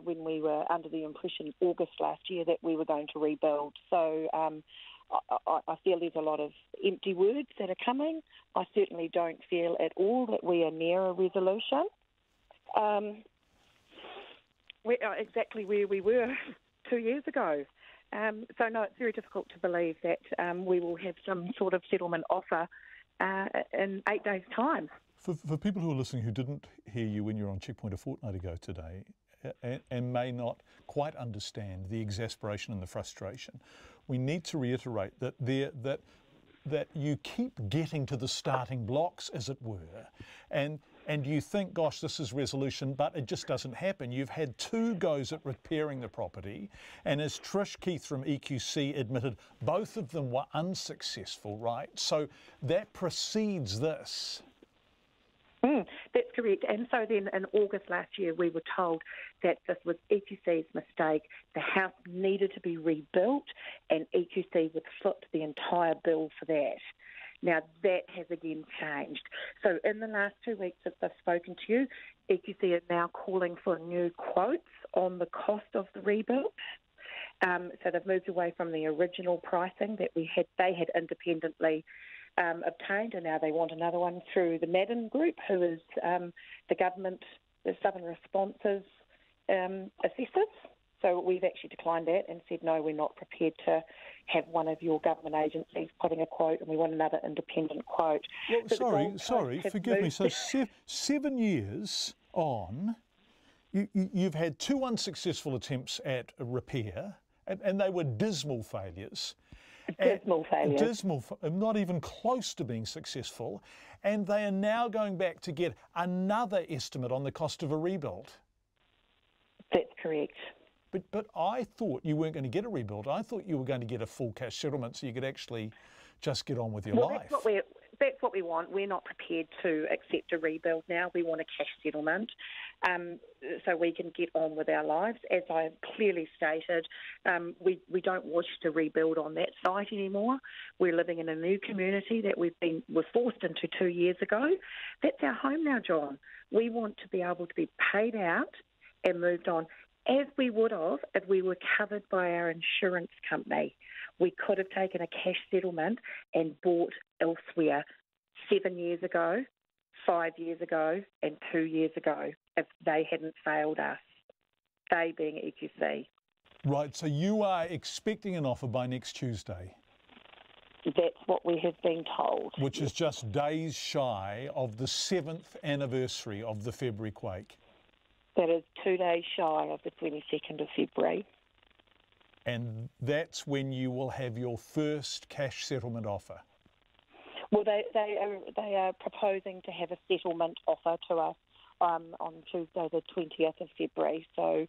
when we were under the impression August last year that we were going to rebuild. So I feel there's a lot of empty words that are coming. I certainly don't feel at all that we are near a resolution. We are exactly where we were 2 years ago. So, no, it's very difficult to believe that we will have some sort of settlement offer in 8 days' time. For people who are listening who didn't hear you when you were on Checkpoint a fortnight ago today and may not quite understand the exasperation and the frustration, we need to reiterate that that you keep getting to the starting blocks, as it were, and you think, gosh, this is resolution, but it just doesn't happen. You've had 2 goes at repairing the property, and as Trish Keith from EQC admitted, both of them were unsuccessful, right? So that precedes this. That's correct. And so then in August last year, we were told that this was EQC's mistake. The house needed to be rebuilt, and EQC would foot the entire bill for that. Now, that has again changed. So in the last 2 weeks since I've spoken to you, EQC are now calling for new quotes on the cost of the rebuild. So they've moved away from the original pricing that they had independently obtained, and now they want another one through the Madden Group, who is the government, the Southern Responses assessors. So we've actually declined that and said, no, we're not prepared to have one of your government agencies putting a quote, and we want another independent quote. Well, sorry, forgive me. So 7 years on, you've had 2 unsuccessful attempts at a repair, and they were dismal failures. Not even close to being successful, and they are now going back to get another estimate on the cost of a rebuild. That's correct. But I thought you weren't going to get a rebuild. I thought you were going to get a full cash settlement so you could actually just get on with your life. That's what we want. We're not prepared to accept a rebuild now. We want a cash settlement so we can get on with our lives. As I have clearly stated, we don't wish to rebuild on that site anymore. We're living in a new community that we're forced into 2 years ago. That's our home now, John. We want to be able to be paid out and moved on, as we would have if we were covered by our insurance company. We could have taken a cash settlement and bought elsewhere 7 years ago, 5 years ago, and 2 years ago if they hadn't failed us, they being EQC. Right, so you are expecting an offer by next Tuesday? That's what we have been told. Which is just days shy of the 7th anniversary of the February quake. That is 2 days shy of the 22nd of February. And that's when you will have your first cash settlement offer? Well, they are proposing to have a settlement offer to us on Tuesday the 20th of February. So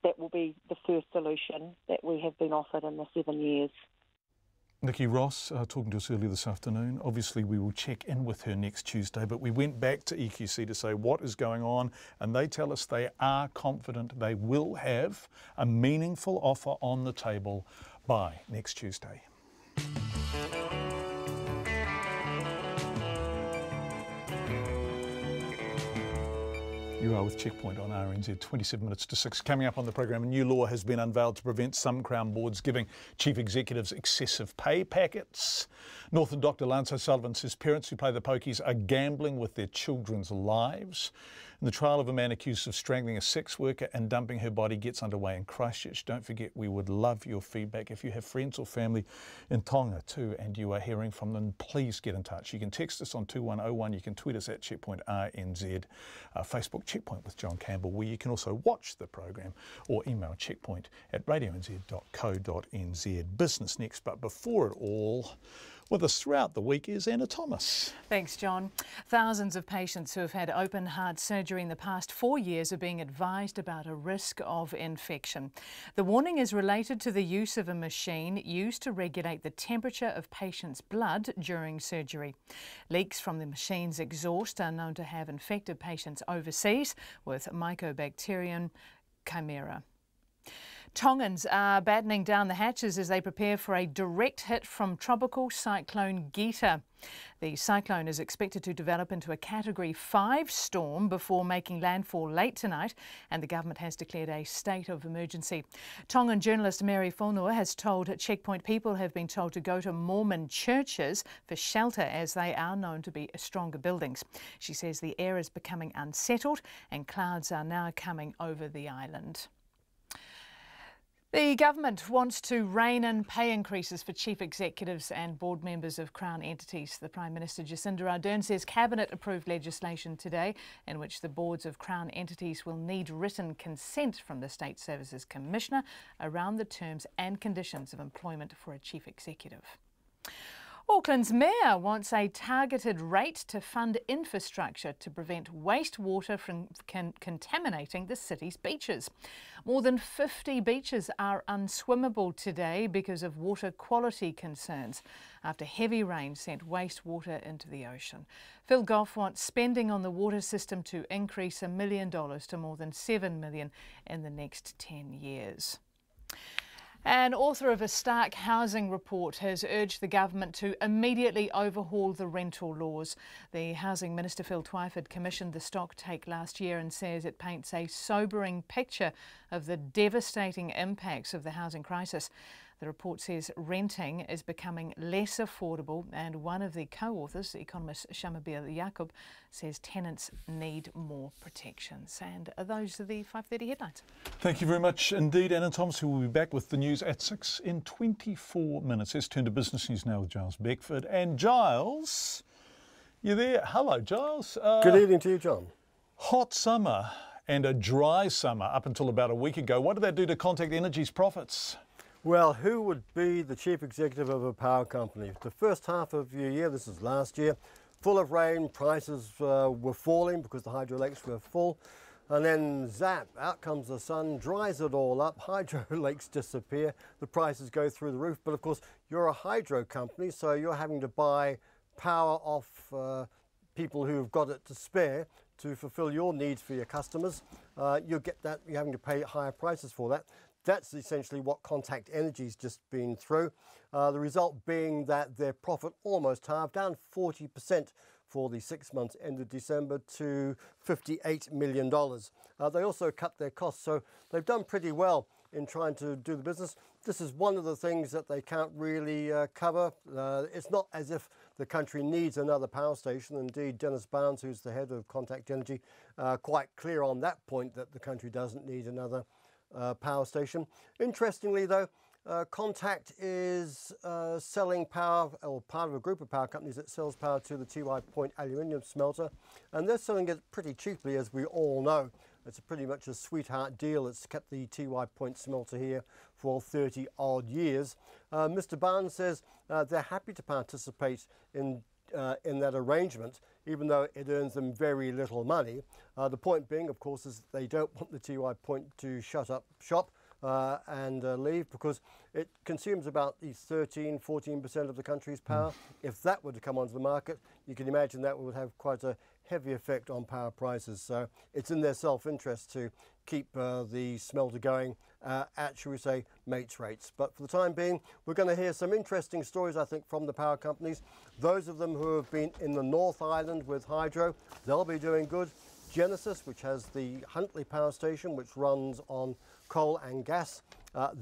that will be the first solution that we have been offered in the 7 years. Nikki Ross talking to us earlier this afternoon. Obviously we will check in with her next Tuesday, but we went back to EQC to say what is going on, and they tell us they are confident they will have a meaningful offer on the table by next Tuesday. You are with Checkpoint on RNZ, 27 minutes to 6. Coming up on the program, a new law has been unveiled to prevent some Crown boards giving chief executives excessive pay packets. Northern Dr Lance O'Sullivan says parents who play the pokies are gambling with their children's lives. And the trial of a man accused of strangling a sex worker and dumping her body gets underway in Christchurch. Don't forget, we would love your feedback. If you have friends or family in Tonga too and you are hearing from them, please get in touch. You can text us on 2101, you can tweet us at Checkpoint RNZ, Facebook Checkpoint with John Campbell, where you can also watch the program, or email checkpoint@radionz.co.nz. Business next, but before it all, with us throughout the week is Anna Thomas. Thanks, John. Thousands of patients who have had open heart surgery in the past 4 years are being advised about a risk of infection. The warning is related to the use of a machine used to regulate the temperature of patients' blood during surgery. Leaks from the machine's exhaust are known to have infected patients overseas with Mycobacterium chimera. Tongans are battening down the hatches as they prepare for a direct hit from tropical cyclone Gita. The cyclone is expected to develop into a Category 5 storm before making landfall late tonight, and the government has declared a state of emergency. Tongan journalist Mary Fonua has told Checkpoint people have been told to go to Mormon churches for shelter as they are known to be stronger buildings. She says the air is becoming unsettled and clouds are now coming over the island. The government wants to rein in pay increases for chief executives and board members of Crown entities. The Prime Minister Jacinda Ardern says Cabinet approved legislation today in which the boards of Crown entities will need written consent from the State Services Commissioner around the terms and conditions of employment for a chief executive. Auckland's mayor wants a targeted rate to fund infrastructure to prevent wastewater from contaminating the city's beaches. More than 50 beaches are unswimmable today because of water quality concerns after heavy rain sent wastewater into the ocean. Phil Goff wants spending on the water system to increase $1 million to more than $7 million in the next 10 years. An author of a Stark housing report has urged the government to immediately overhaul the rental laws. The Housing Minister Phil Twyford commissioned the stocktake last year and says it paints a sobering picture of the devastating impacts of the housing crisis. The report says renting is becoming less affordable, and one of the co-authors, economist Shamabir Yaqub, says tenants need more protections. And those are the 5:30 headlines. Thank you very much indeed, Anna Thomas, who will be back with the news at 6 in 24 minutes. Let's turn to business news now with Giles Beckford. And Giles, you there? Hello, Giles. Good evening to you, John. Hot summer and a dry summer up until about a week ago. What did that do to Contact Energy's profits? Well, who would be the chief executive of a power company? The first half of your year, this is last year, full of rain, prices were falling because the hydro lakes were full. And then zap, out comes the sun, dries it all up, hydro lakes disappear, the prices go through the roof. But of course, you're a hydro company, so you're having to buy power off people who've got it to spare to fulfill your needs for your customers. You'll get that, you're having to pay higher prices for that. That's essentially what Contact Energy's just been through. The result being that their profit almost halved, down 40% for the 6 months ended December to $58 million. They also cut their costs, so they've done pretty well in trying to do the business. This is one of the things that they can't really cover. It's not as if the country needs another power station. Indeed, Dennis Barnes, who's the head of Contact Energy, quite clear on that point that the country doesn't need another power station. Interestingly though, Contact is selling power, or part of a group of power companies that sells power to the Tiwai Point aluminium smelter, and they're selling it pretty cheaply, as we all know. It's pretty much a sweetheart deal. It's kept the Tiwai Point smelter here for 30 odd years. Mr. Barnes says they're happy to participate in that arrangement, even though it earns them very little money. The point being, of course, is that they don't want the Tiwai Point to shut up shop and leave, because it consumes about 13-14% of the country's power. If that were to come onto the market, you can imagine that would have quite a heavy effect on power prices. So it's in their self-interest to keep the smelter going at, shall we say, mates rates. But for the time being, we're going to hear some interesting stories, I think, from the power companies. Those of them who have been in the North Island with hydro, they'll be doing good. Genesis, which has the Huntly power station, which runs on coal and gas,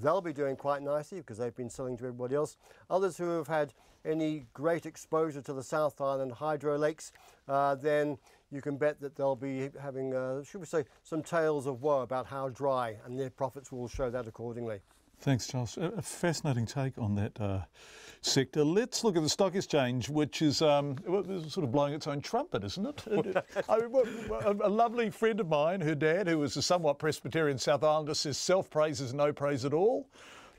they'll be doing quite nicely because they've been selling to everybody else. Others who have had any great exposure to the South Island hydro lakes, then you can bet that they'll be having, should we say, some tales of woe about how dry, and their profits will show that accordingly. Thanks, Charles. A fascinating take on that sector. Let's look at the stock exchange, which is sort of blowing its own trumpet, isn't it? A lovely friend of mine, her dad, who was a somewhat Presbyterian South Islander, says self-praise is no praise at all,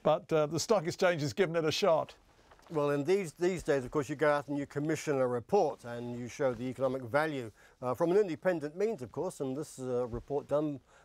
but the stock exchange has given it a shot. Well, in these days, of course, you go out and you commission a report and you show the economic value from an independent means, of course, and this is a report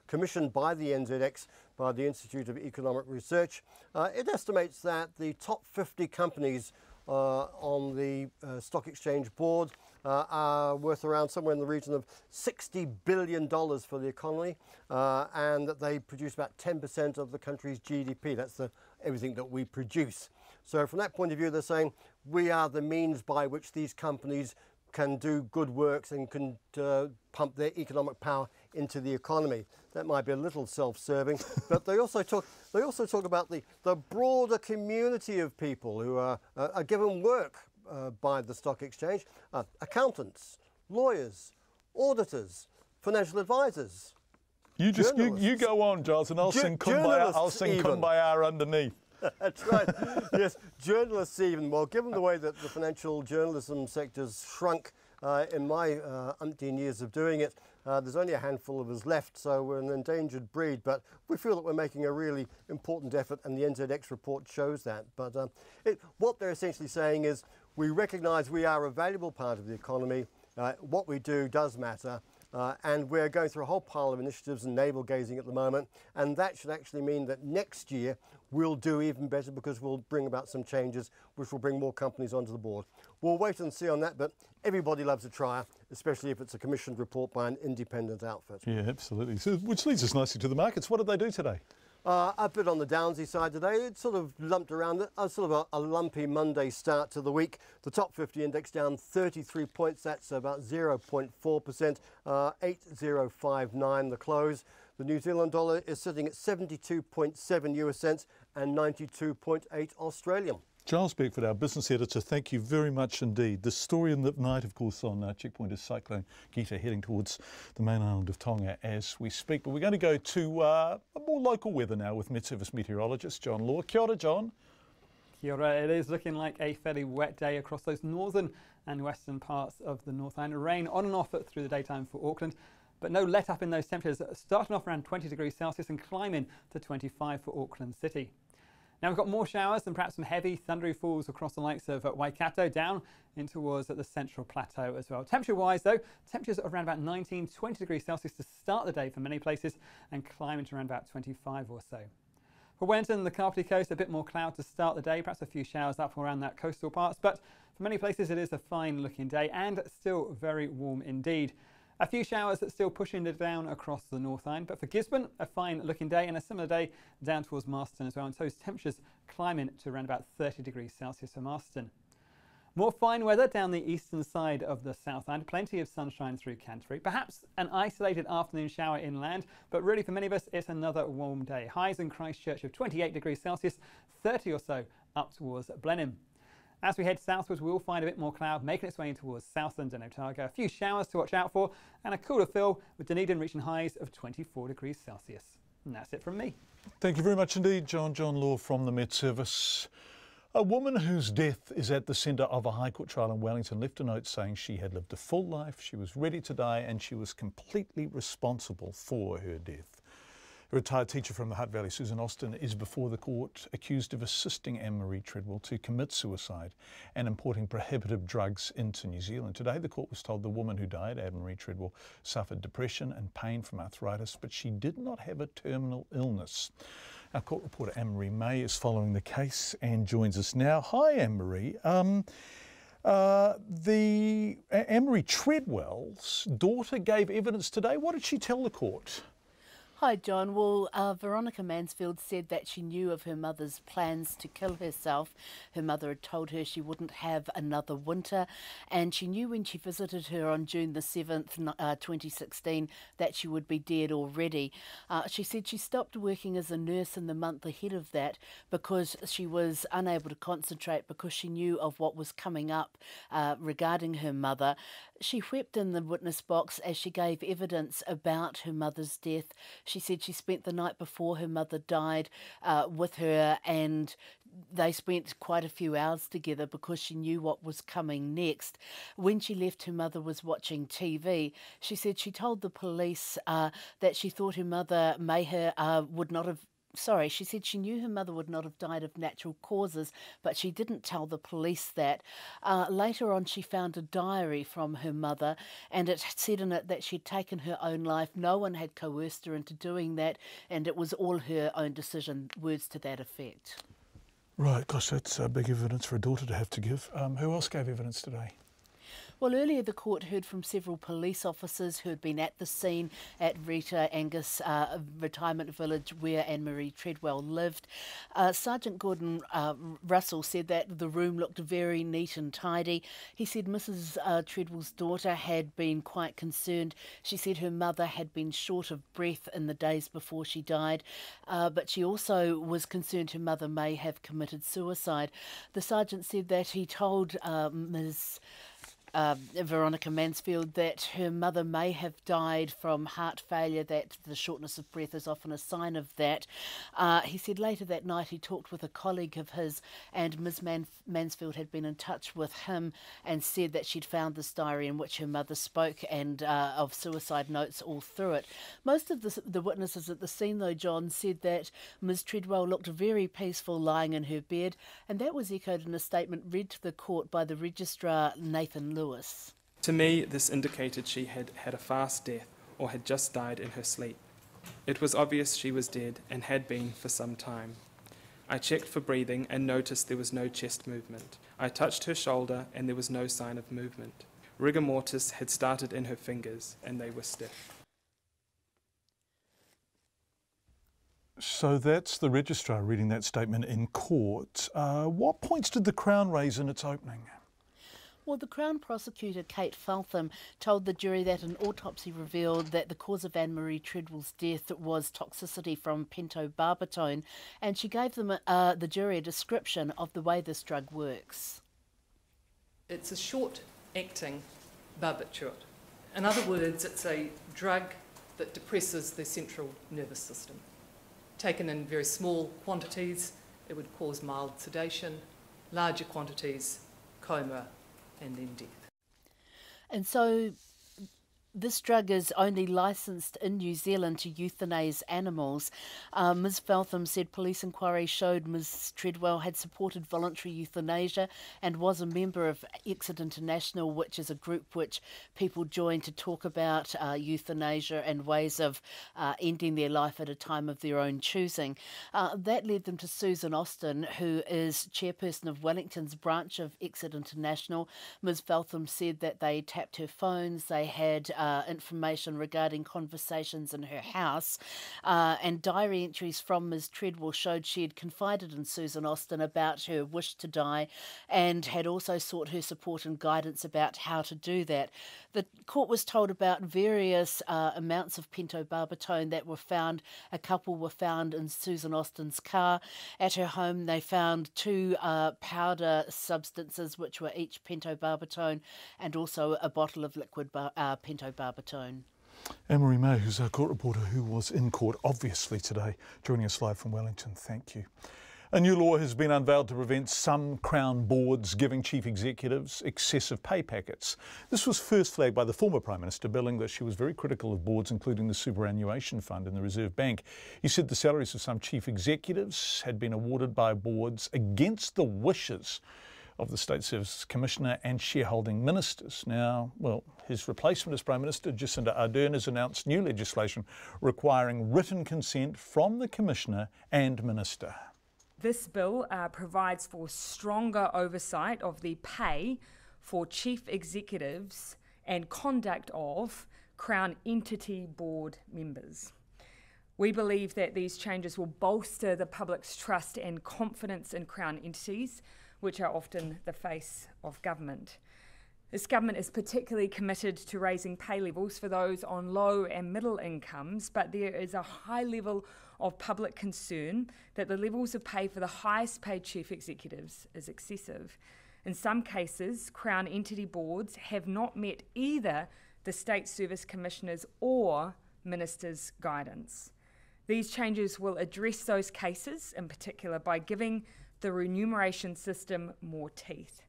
commissioned by the NZX, by the Institute of Economic Research. It estimates that the top 50 companies on the stock exchange board are worth around somewhere in the region of $60 billion for the economy, and that they produce about 10% of the country's GDP. That's everything that we produce. So from that point of view, they're saying we are the means by which these companies can do good works and can pump their economic power into the economy. That might be a little self-serving, but they also talk about the broader community of people who are given work by the stock exchange: accountants, lawyers, auditors, financial advisors. You go on, Giles, and I'll sing Kumbaya underneath. That's right. Yes, journalists even. Well, given the way that the financial journalism sector's shrunk in my umpteen years of doing it, there's only a handful of us left, so we're an endangered breed. But we feel that we're making a really important effort, and the NZX report shows that. But what they're essentially saying is we recognise we are a valuable part of the economy. What we do does matter. And we're going through a whole pile of initiatives and navel-gazing at the moment, and that should actually mean that next year we'll do even better, because we'll bring about some changes which will bring more companies onto the board. We'll wait and see on that, but everybody loves a trier, especially if it's a commissioned report by an independent outfit. Yeah, absolutely. So, which leads us nicely to the markets. What did they do today? A bit on the downsy side today. It's sort of lumped around sort of a lumpy Monday start to the week. The top 50 index down 33 points. That's about 0.4%. 8059 the close. The New Zealand dollar is sitting at 72.7 US cents and 92.8 Australian. Giles Beckford, our business editor, thank you very much indeed. The story in the night, of course, on Checkpoint is Cyclone Gita heading towards the main island of Tonga as we speak. But we're going to go to a more local weather now with Met-Service meteorologist John Law. Kia ora, John. Kia ora. It is looking like a fairly wet day across those northern and western parts of the North Island. Rain on and off through the daytime for Auckland, but no let up in those temperatures, starting off around 20 degrees Celsius and climbing to 25 for Auckland City. Now we've got more showers and perhaps some heavy thundery falls across the likes of Waikato down in towards the central plateau as well. Temperature-wise though, temperatures of around about 19, 20 degrees Celsius to start the day for many places and climbing to around about 25 or so. For Wellington, the Kapiti Coast, a bit more cloud to start the day, perhaps a few showers up around that coastal parts, but for many places it is a fine looking day and still very warm indeed. A few showers that still pushing it down across the North Island, but for Gisborne, a fine looking day and a similar day down towards Marston as well, and so temperatures climbing to around about 30 degrees Celsius for Marston. More fine weather down the eastern side of the South Island, plenty of sunshine through Canterbury, perhaps an isolated afternoon shower inland, but really for many of us it's another warm day. Highs in Christchurch of 28 degrees Celsius, 30 or so up towards Blenheim. As we head southwards, we will find a bit more cloud making its way in towards Southland and Otago. A few showers to watch out for and a cooler feel with Dunedin reaching highs of 24 degrees Celsius. And that's it from me. Thank you very much indeed, John Law from the Met Service. A woman whose death is at the centre of a High Court trial in Wellington left a note saying she had lived a full life, she was ready to die and she was completely responsible for her death. A retired teacher from the Hutt Valley, Susan Austin, is before the court accused of assisting Anne-Marie Treadwell to commit suicide and importing prohibitive drugs into New Zealand. Today the court was told the woman who died, Anne-Marie Treadwell, suffered depression and pain from arthritis, but she did not have a terminal illness. Our court reporter Anne-Marie May is following the case and joins us now. Hi Anne-Marie. Anne-Marie Treadwell's daughter gave evidence today. What did she tell the court? Hi John. Well, Veronica Mansfield said that she knew of her mother's plans to kill herself. Her mother had told her she wouldn't have another winter, and she knew when she visited her on June the 7th, 2016, that she would be dead already. She said she stopped working as a nurse in the month ahead of that because she was unable to concentrate because she knew of what was coming up regarding her mother. She wept in the witness box as she gave evidence about her mother's death. She said she spent the night before her mother died with her, and they spent quite a few hours together because she knew what was coming next. When she left, her mother was watching TV. She said she told the police that she thought her mother she said she knew her mother would not have died of natural causes, but she didn't tell the police that. Later on, she found a diary from her mother, and it said in it that she'd taken her own life. No one had coerced her into doing that, and it was all her own decision, words to that effect. Right, gosh, that's big evidence for a daughter to have to give. Who else gave evidence today? Well, earlier the court heard from several police officers who had been at the scene at Rita Angus retirement village where Anne-Marie Treadwell lived. Sergeant Gordon Russell said that the room looked very neat and tidy. He said Mrs. Treadwell's daughter had been quite concerned. She said her mother had been short of breath in the days before she died, but she also was concerned her mother may have committed suicide. The sergeant said that he told Ms. Veronica Mansfield that her mother may have died from heart failure, that the shortness of breath is often a sign of that. He said later that night he talked with a colleague of his, and Ms. Mansfield had been in touch with him and said that she'd found this diary in which her mother spoke and of suicide notes all through it. Most of the witnesses at the scene, though, John, said that Ms. Treadwell looked very peaceful lying in her bed, and that was echoed in a statement read to the court by the registrar Nathan Lewis. To me, this indicated she had had a fast death or had just died in her sleep. It was obvious she was dead and had been for some time. I checked for breathing and noticed there was no chest movement. I touched her shoulder and there was no sign of movement. Rigor mortis had started in her fingers and they were stiff. So that's the registrar reading that statement in court. What points did the Crown raise in its opening? Well, the Crown prosecutor, Kate Feltham, told the jury that an autopsy revealed that the cause of Anne-Marie Treadwell's death was toxicity from pentobarbital, and she gave them the jury a description of the way this drug works. It's a short-acting barbiturate. In other words, it's a drug that depresses the central nervous system. Taken in very small quantities, it would cause mild sedation, larger quantities, coma, and then death. And so this drug is only licensed in New Zealand to euthanize animals. Ms. Feltham said police inquiry showed Ms. Treadwell had supported voluntary euthanasia and was a member of Exit International, which is a group which people join to talk about euthanasia and ways of ending their life at a time of their own choosing. That led them to Susan Austin, who is chairperson of Wellington's branch of Exit International. Ms. Feltham said that they tapped her phones, they had information regarding conversations in her house, and diary entries from Ms. Treadwell showed she had confided in Susan Austin about her wish to die and had also sought her support and guidance about how to do that. The court was told about various amounts of pentobarbital that were found. A couple were found in Susan Austin's car. At her home, they found two powder substances, which were each pentobarbital, and also a bottle of liquid pentobarbital. Anne-Marie May, who's our court reporter who was in court obviously today, joining us live from Wellington. Thank you. A new law has been unveiled to prevent some Crown boards giving chief executives excessive pay packets. This was first flagged by the former Prime Minister, billing that she was very critical of boards, including the Superannuation Fund and the Reserve Bank. He said the salaries of some chief executives had been awarded by boards against the wishes of the State Services Commissioner and shareholding ministers. Now, well, his replacement as Prime Minister, Jacinda Ardern, has announced new legislation requiring written consent from the Commissioner and Minister. This bill provides for stronger oversight of the pay for chief executives and conduct of Crown entity board members. We believe that these changes will bolster the public's trust and confidence in Crown entities, which are often the face of government. This government is particularly committed to raising pay levels for those on low and middle incomes, but there is a high level of public concern that the levels of pay for the highest paid chief executives is excessive. In some cases, Crown entity boards have not met either the State Service Commissioners or Ministers' guidance. These changes will address those cases, in particular by giving the remuneration system more teeth.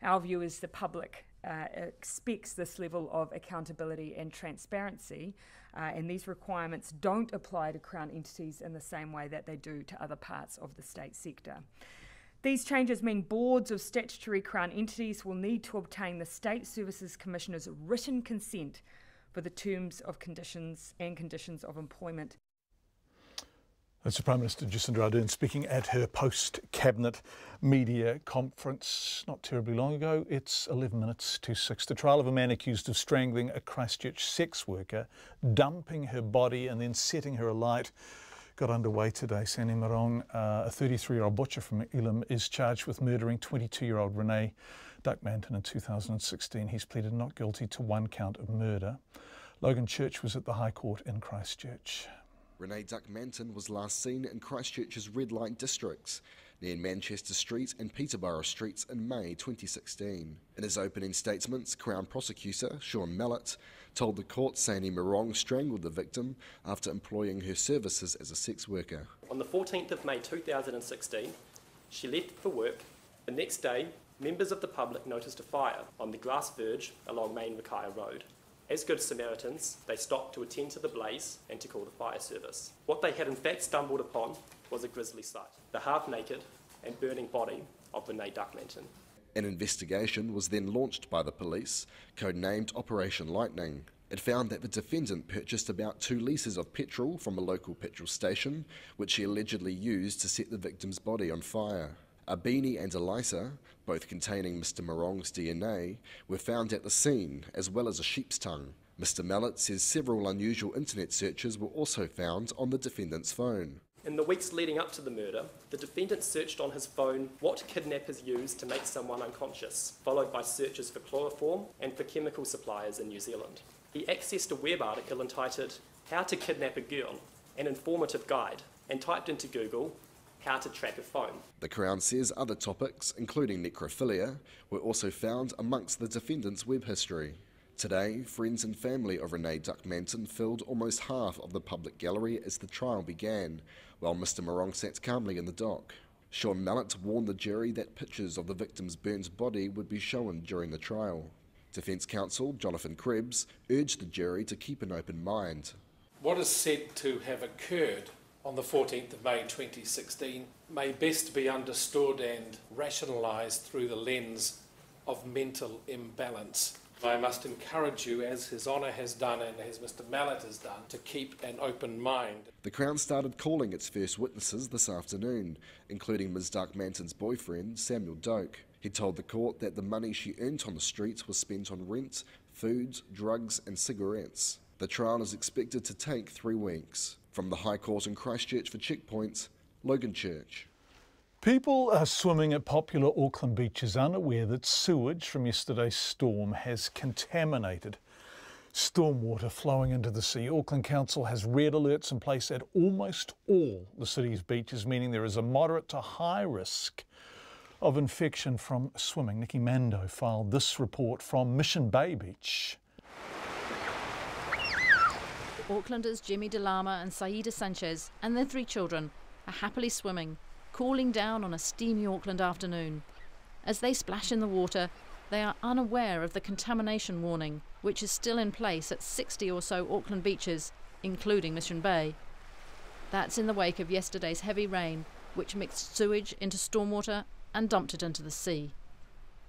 Our view is the public expects this level of accountability and transparency, and these requirements don't apply to Crown entities in the same way that they do to other parts of the state sector. These changes mean boards of statutory Crown entities will need to obtain the State Services Commissioner's written consent for the terms of conditions of employment. That's the Prime Minister Jacinda Ardern speaking at her post-cabinet media conference not terribly long ago. It's 11 minutes to 6. The trial of a man accused of strangling a Christchurch sex worker, dumping her body and then setting her alight got underway today. Sandy Marong, a 33-year-old butcher from Elam, is charged with murdering 22-year-old Renee Duckmanton in 2016. He's pleaded not guilty to one count of murder. Logan Church was at the High Court in Christchurch. Renee Duckmanton was last seen in Christchurch's red light districts, near Manchester Street and Peterborough Streets in May 2016. In his opening statements, Crown Prosecutor Sean Mallett told the court Sandy Marong strangled the victim after employing her services as a sex worker. On the 14th of May 2016, she left for work. The next day, members of the public noticed a fire on the grass verge along Main Wakaya Road. As good Samaritans, they stopped to attend to the blaze and to call the fire service. What they had in fact stumbled upon was a grisly sight, the half-naked and burning body of Renee Duckmanton. An investigation was then launched by the police, codenamed Operation Lightning. It found that the defendant purchased about 2 litres of petrol from a local petrol station, which he allegedly used to set the victim's body on fire. A beanie and a lighter, both containing Mr Marong's DNA, were found at the scene, as well as a sheep's tongue. Mr Mallett says several unusual internet searches were also found on the defendant's phone. In the weeks leading up to the murder, the defendant searched on his phone what kidnappers use to make someone unconscious, followed by searches for chloroform and for chemical suppliers in New Zealand. He accessed a web article entitled How to Kidnap a Girl, an informative guide, and typed into Google how to track a phone. The Crown says other topics, including necrophilia, were also found amongst the defendant's web history. Today, friends and family of Renee Duckmanton filled almost half of the public gallery as the trial began, while Mr Marong sat calmly in the dock. Sean Mallett warned the jury that pictures of the victim's burnt body would be shown during the trial. Defence counsel Jonathan Krebs urged the jury to keep an open mind. What is said to have occurred on the 14th of May 2016 may best be understood and rationalised through the lens of mental imbalance. I must encourage you, as His Honour has done and as Mr Mallett has done, to keep an open mind. The Crown started calling its first witnesses this afternoon, including Ms Duckmanton's boyfriend, Samuel Doak. He told the court that the money she earned on the streets was spent on rent, food, drugs and cigarettes. The trial is expected to take 3 weeks. From the High Court in Christchurch for Checkpoint, Logan Church. People are swimming at popular Auckland beaches unaware that sewage from yesterday's storm has contaminated stormwater flowing into the sea. Auckland Council has red alerts in place at almost all the city's beaches, meaning there is a moderate to high risk of infection from swimming. Nikki Mando filed this report from Mission Bay Beach. Aucklanders Jimmy DeLama and Saida Sanchez and their 3 children are happily swimming, cooling down on a steamy Auckland afternoon. As they splash in the water, they are unaware of the contamination warning, which is still in place at 60 or so Auckland beaches, including Mission Bay. That's in the wake of yesterday's heavy rain, which mixed sewage into stormwater and dumped it into the sea.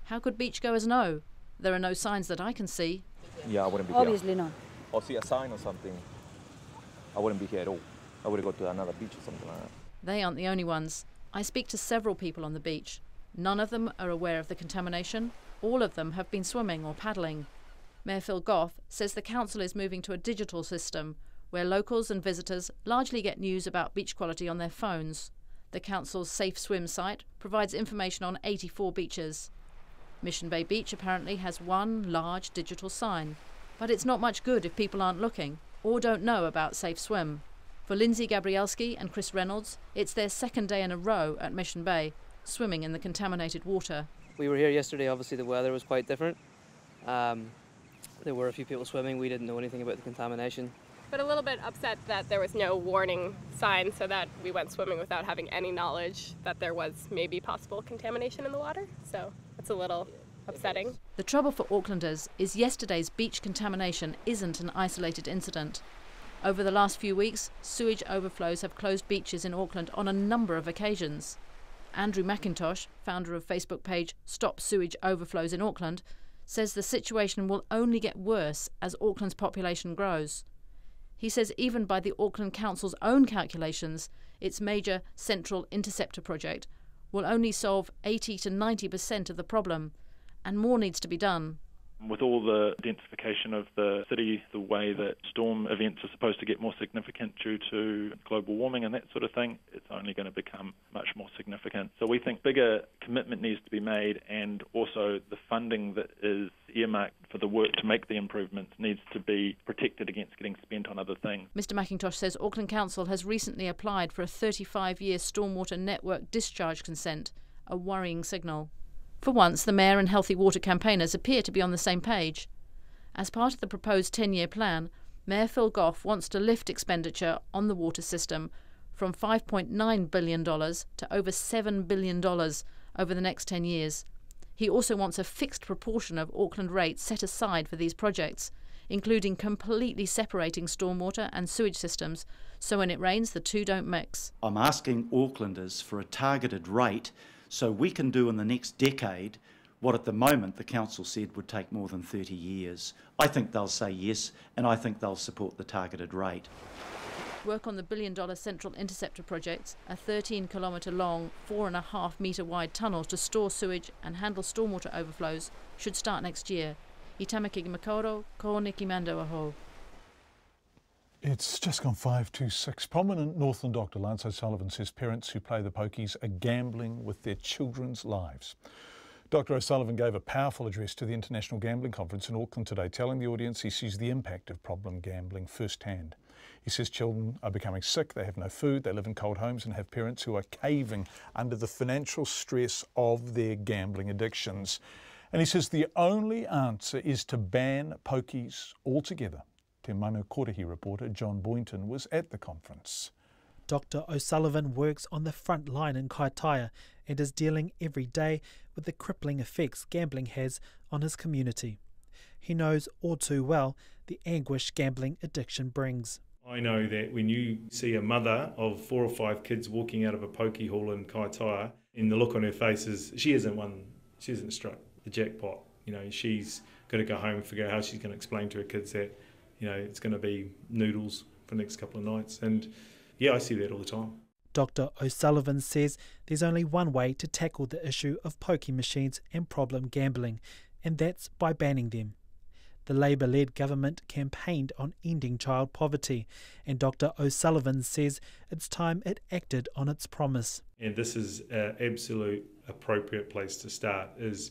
How could beachgoers know? There are no signs that I can see. Yeah, I wouldn't be Obviously here. not. Or see a sign or something, I wouldn't be here at all. I would have gone to another beach or something like that. They aren't the only ones. I speak to several people on the beach. None of them are aware of the contamination. All of them have been swimming or paddling. Mayor Phil Goff says the council is moving to a digital system where locals and visitors largely get news about beach quality on their phones. The council's Safe Swim site provides information on 84 beaches. Mission Bay Beach apparently has one large digital sign, but it's not much good if people aren't looking or don't know about Safe Swim. For Lindsay Gabrielski and Chris Reynolds, it's their 2nd day in a row at Mission Bay, swimming in the contaminated water. We were here yesterday, obviously the weather was quite different. There were a few people swimming, we didn't know anything about the contamination. But a little bit upset that there was no warning sign, so that we went swimming without having any knowledge that there was maybe possible contamination in the water. So it's a little upsetting. The trouble for Aucklanders is yesterday's beach contamination isn't an isolated incident. Over the last few weeks, sewage overflows have closed beaches in Auckland on a number of occasions. Andrew McIntosh, founder of Facebook page Stop Sewage Overflows in Auckland, says the situation will only get worse as Auckland's population grows. He says even by the Auckland Council's own calculations, its major Central Interceptor project will only solve 80 to 90% of the problem, and more needs to be done. With all the densification of the city, the way that storm events are supposed to get more significant due to global warming and that sort of thing, it's only going to become much more significant. So we think bigger commitment needs to be made, and also the funding that is earmarked for the work to make the improvements needs to be protected against getting spent on other things. Mr McIntosh says Auckland Council has recently applied for a 35-year stormwater network discharge consent, a worrying signal. For once, the Mayor and Healthy Water campaigners appear to be on the same page. As part of the proposed 10-year plan, Mayor Phil Goff wants to lift expenditure on the water system from $5.9 billion to over $7 billion over the next 10 years. He also wants a fixed proportion of Auckland rates set aside for these projects, including completely separating stormwater and sewage systems, so when it rains, the two don't mix. I'm asking Aucklanders for a targeted rate so we can do in the next decade what at the moment the council said would take more than 30 years. I think they'll say yes, and I think they'll support the targeted rate. Work on the billion-dollar Central Interceptor project, a 13-kilometre long, 4.5 metre wide tunnel to store sewage and handle stormwater overflows, should start next year. I tamaki Makoro, ko Niki Mando aho. It's just gone 5 to 6. Prominent Northland doctor Lance O'Sullivan says parents who play the pokies are gambling with their children's lives. Dr O'Sullivan gave a powerful address to the International Gambling Conference in Auckland today, telling the audience he sees the impact of problem gambling firsthand. He says children are becoming sick, they have no food, they live in cold homes and have parents who are caving under the financial stress of their gambling addictions. And he says the only answer is to ban pokies altogether. Te Manu Korehi reporter John Boynton was at the conference. Dr O'Sullivan works on the front line in Kaitaia and is dealing every day with the crippling effects gambling has on his community. He knows all too well the anguish gambling addiction brings. I know that when you see a mother of 4 or 5 kids walking out of a pokie hall in Kaitaia, and the look on her face is she hasn't struck the jackpot. You know, she's got to go home and figure out how she's going to explain to her kids that, you know, it's going to be noodles for the next couple of nights. And yeah, I see that all the time. Dr O'Sullivan says there's only one way to tackle the issue of pokie machines and problem gambling, and that's by banning them. The Labour-led government campaigned on ending child poverty, and Dr O'Sullivan says it's time it acted on its promise. And this is an absolute appropriate place to start, is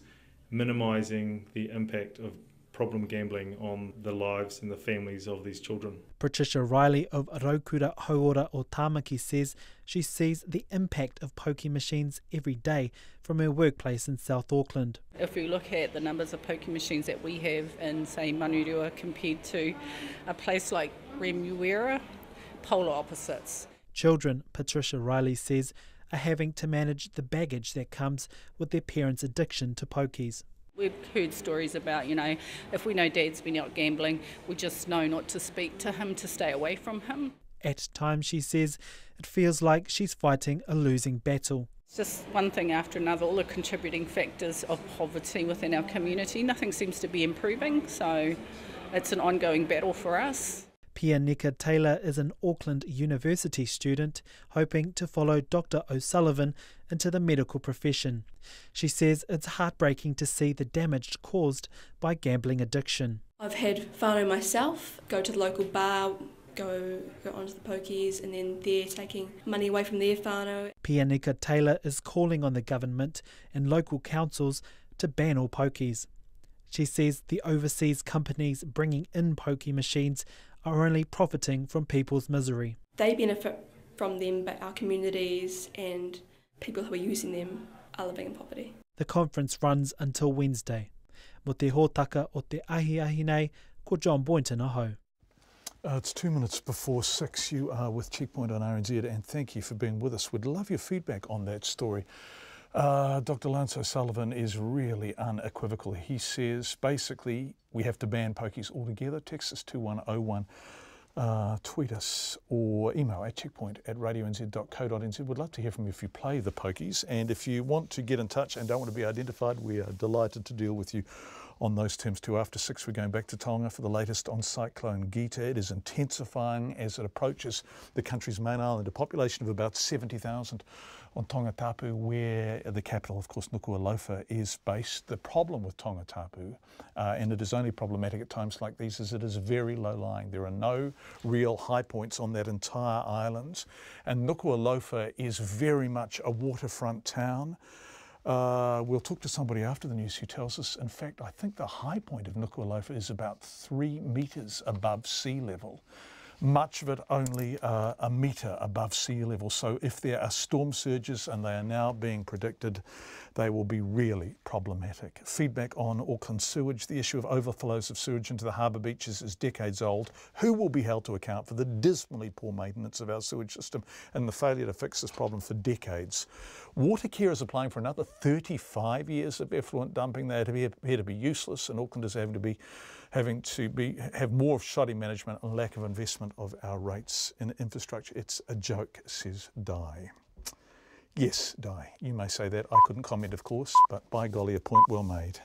minimising the impact of problem gambling on the lives and the families of these children. Patricia Riley of Raukura Hauora o Tāmaki says she sees the impact of pokie machines every day from her workplace in South Auckland. If we look at the numbers of pokie machines that we have in, say, Manurua compared to a place like Remuera, polar opposites. Children, Patricia Riley says, are having to manage the baggage that comes with their parents' addiction to pokies. We've heard stories about, you know, if we know Dad's been out gambling, we just know not to speak to him, to stay away from him. At times, she says, it feels like she's fighting a losing battle. It's just one thing after another, all the contributing factors of poverty within our community. Nothing seems to be improving, so it's an ongoing battle for us. Pia Nika Taylor is an Auckland University student hoping to follow Dr O'Sullivan into the medical profession. She says it's heartbreaking to see the damage caused by gambling addiction. I've had whānau myself, go to the local bar, go onto the pokies, and then they're taking money away from their whānau. Pia Nika Taylor is calling on the government and local councils to ban all pokies. She says the overseas companies bringing in pokie machines are only profiting from people's misery. They benefit from them, but our communities and people who are using them are living in poverty. The conference runs until Wednesday. Mo te hōtaka o te ahi nei, ko John Boynton aho. It's 2 minutes before 6. You are with Checkpoint on RNZ, and thank you for being with us. We'd love your feedback on that story. Dr Lance O'Sullivan is really unequivocal. He says basically we have to ban pokies altogether. Text us 2101, tweet us or email at checkpoint@radionz.co.nz. We'd love to hear from you if you play the pokies, and if you want to get in touch and don't want to be identified, we are delighted to deal with you on those terms too. After 6, we're going back to Tonga for the latest on Cyclone Gita. It is intensifying as it approaches the country's main island, a population of about 70,000 on Tongatapu, where the capital, of course, Nuku'alofa, is based. The problem with Tongatapu, and it is only problematic at times like these, is it is very low-lying. There are no real high points on that entire island, and Nuku'alofa is very much a waterfront town. We'll talk to somebody after the news who tells us, in fact, I think the high point of Nuku'alofa is about 3 metres above sea level. Much of it only a metre above sea level. So if there are storm surges, and they are now being predicted, they will be really problematic. Feedback on Auckland sewage. The issue of overflows of sewage into the harbour beaches is decades old. Who will be held to account for the dismally poor maintenance of our sewage system and the failure to fix this problem for decades? Watercare is applying for another 35 years of effluent dumping. They appear to be useless, and Auckland is having to have more of shoddy management and lack of investment of our rates in infrastructure. It's a joke, says Di. Yes, Di, you may say that. I couldn't comment, of course, but by golly, a point well made.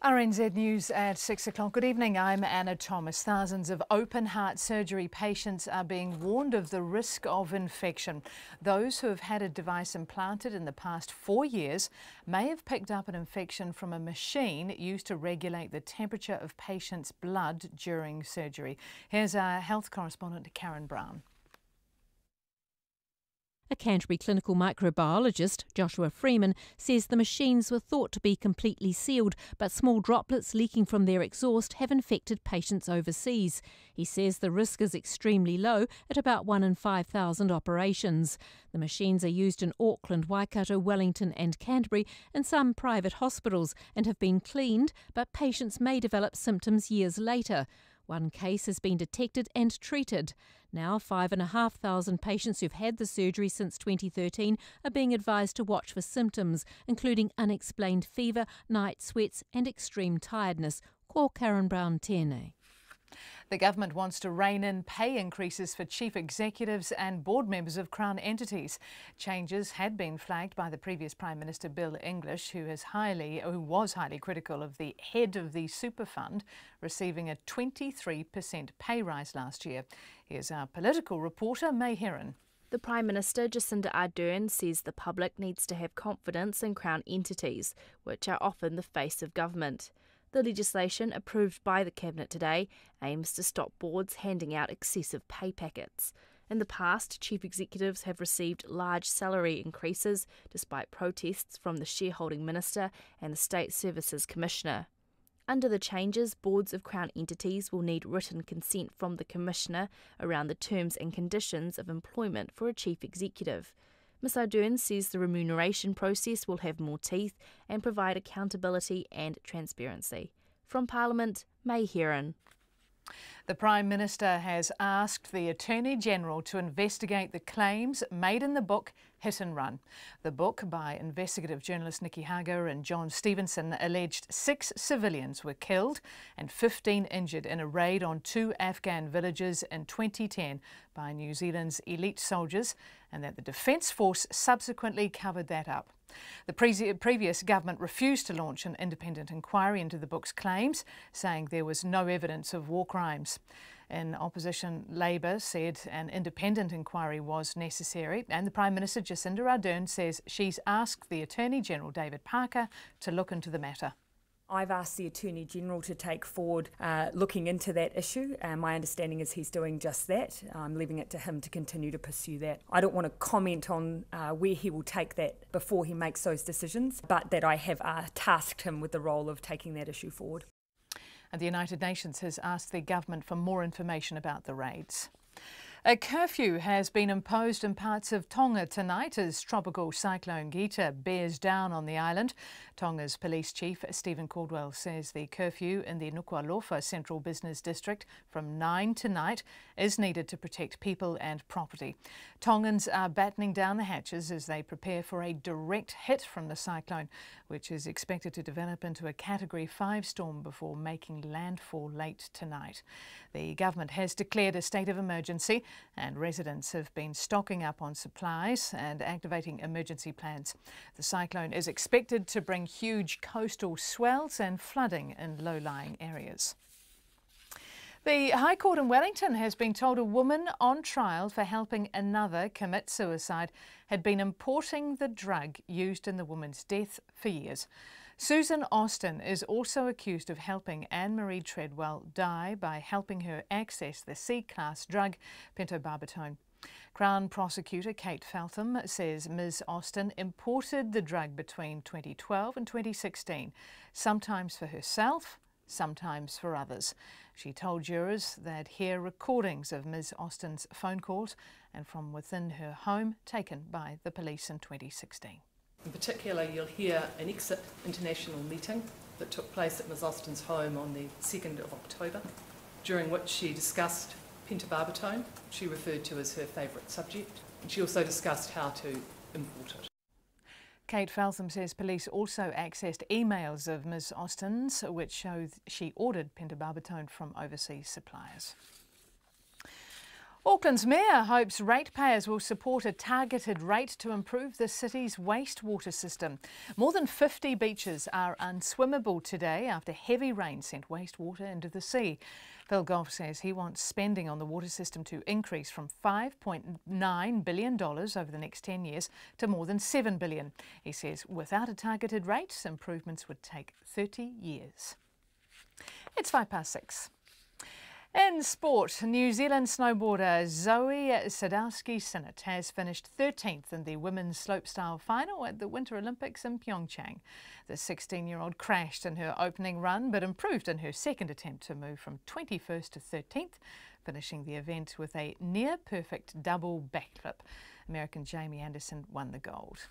RNZ News at 6 o'clock. Good evening, I'm Anna Thomas. Thousands of open heart surgery patients are being warned of the risk of infection. Those who have had a device implanted in the past 4 years may have picked up an infection from a machine used to regulate the temperature of patients' blood during surgery. Here's our health correspondent, Karen Brown. A Canterbury clinical microbiologist, Joshua Freeman, says the machines were thought to be completely sealed, but small droplets leaking from their exhaust have infected patients overseas. He says the risk is extremely low at about 1 in 5,000 operations. The machines are used in Auckland, Waikato, Wellington and Canterbury and some private hospitals and have been cleaned, but patients may develop symptoms years later. 1 case has been detected and treated. Now 5,500 patients who've had the surgery since 2013 are being advised to watch for symptoms, including unexplained fever, night sweats and extreme tiredness. Ko Karen Brown tēnei. The government wants to rein in pay increases for chief executives and board members of Crown entities. Changes had been flagged by the previous Prime Minister Bill English, who was highly critical of the head of the super fund receiving a 23% pay rise last year. Here's our political reporter, May Heron. The Prime Minister, Jacinda Ardern, says the public needs to have confidence in Crown entities, which are often the face of government. The legislation approved by the Cabinet today aims to stop boards handing out excessive pay packets. In the past, chief executives have received large salary increases despite protests from the shareholding minister and the State Services Commissioner. Under the changes, boards of Crown entities will need written consent from the Commissioner around the terms and conditions of employment for a chief executive. Ms Ardern says the remuneration process will have more teeth and provide accountability and transparency. From Parliament, May Heron. The Prime Minister has asked the Attorney-General to investigate the claims made in the book Hit and Run. The book by investigative journalist Nikki Hager and John Stevenson alleged 6 civilians were killed and 15 injured in a raid on 2 Afghan villages in 2010 by New Zealand's elite soldiers, and that the Defence Force subsequently covered that up. The previous government refused to launch an independent inquiry into the book's claims, saying there was no evidence of war crimes. In opposition, Labour said an independent inquiry was necessary, and the Prime Minister, Jacinda Ardern, says she's asked the Attorney-General, David Parker, to look into the matter. I've asked the Attorney-General to take forward looking into that issue. My understanding is he's doing just that. I'm leaving it to him to continue to pursue that. I don't want to comment on where he will take that before he makes those decisions, but that I have tasked him with the role of taking that issue forward. And the United Nations has asked the government for more information about the raids. A curfew has been imposed in parts of Tonga tonight as Tropical Cyclone Gita bears down on the island. Tonga's police chief, Stephen Caldwell, says the curfew in the Nuku'alofa Central Business District from 9 tonight is needed to protect people and property. Tongans are battening down the hatches as they prepare for a direct hit from the cyclone, which is expected to develop into a Category 5 storm before making landfall late tonight. The government has declared a state of emergency and residents have been stocking up on supplies and activating emergency plans. The cyclone is expected to bring huge coastal swells and flooding in low-lying areas. The High Court in Wellington has been told a woman on trial for helping another commit suicide had been importing the drug used in the woman's death for years. Susan Austin is also accused of helping Anne-Marie Treadwell die by helping her access the C-class drug pentobarbital. Crown Prosecutor Kate Feltham says Ms Austin imported the drug between 2012 and 2016, sometimes for herself, sometimes for others. She told jurors they'd hear recordings of Ms Austin's phone calls and from within her home taken by the police in 2016. In particular, you'll hear an exit international meeting that took place at Ms Austin's home on the 2nd of October, during which she discussed pentobarbital, she referred to as her favourite subject, and she also discussed how to import it. Kate Feltham says police also accessed emails of Ms Austin's which showed she ordered pentobarbital from overseas suppliers. Auckland's mayor hopes ratepayers will support a targeted rate to improve the city's wastewater system. More than 50 beaches are unswimmable today after heavy rain sent wastewater into the sea. Phil Goff says he wants spending on the water system to increase from $5.9 billion over the next 10 years to more than $7 billion. He says without a targeted rate, improvements would take 30 years. It's 6:05. In sport, New Zealand snowboarder Zoe Sadowski-Synnott has finished 13th in the women's slopestyle final at the Winter Olympics in Pyeongchang. The 16-year-old crashed in her opening run but improved in her second attempt to move from 21st to 13th, finishing the event with a near-perfect double backflip. American Jamie Anderson won the gold.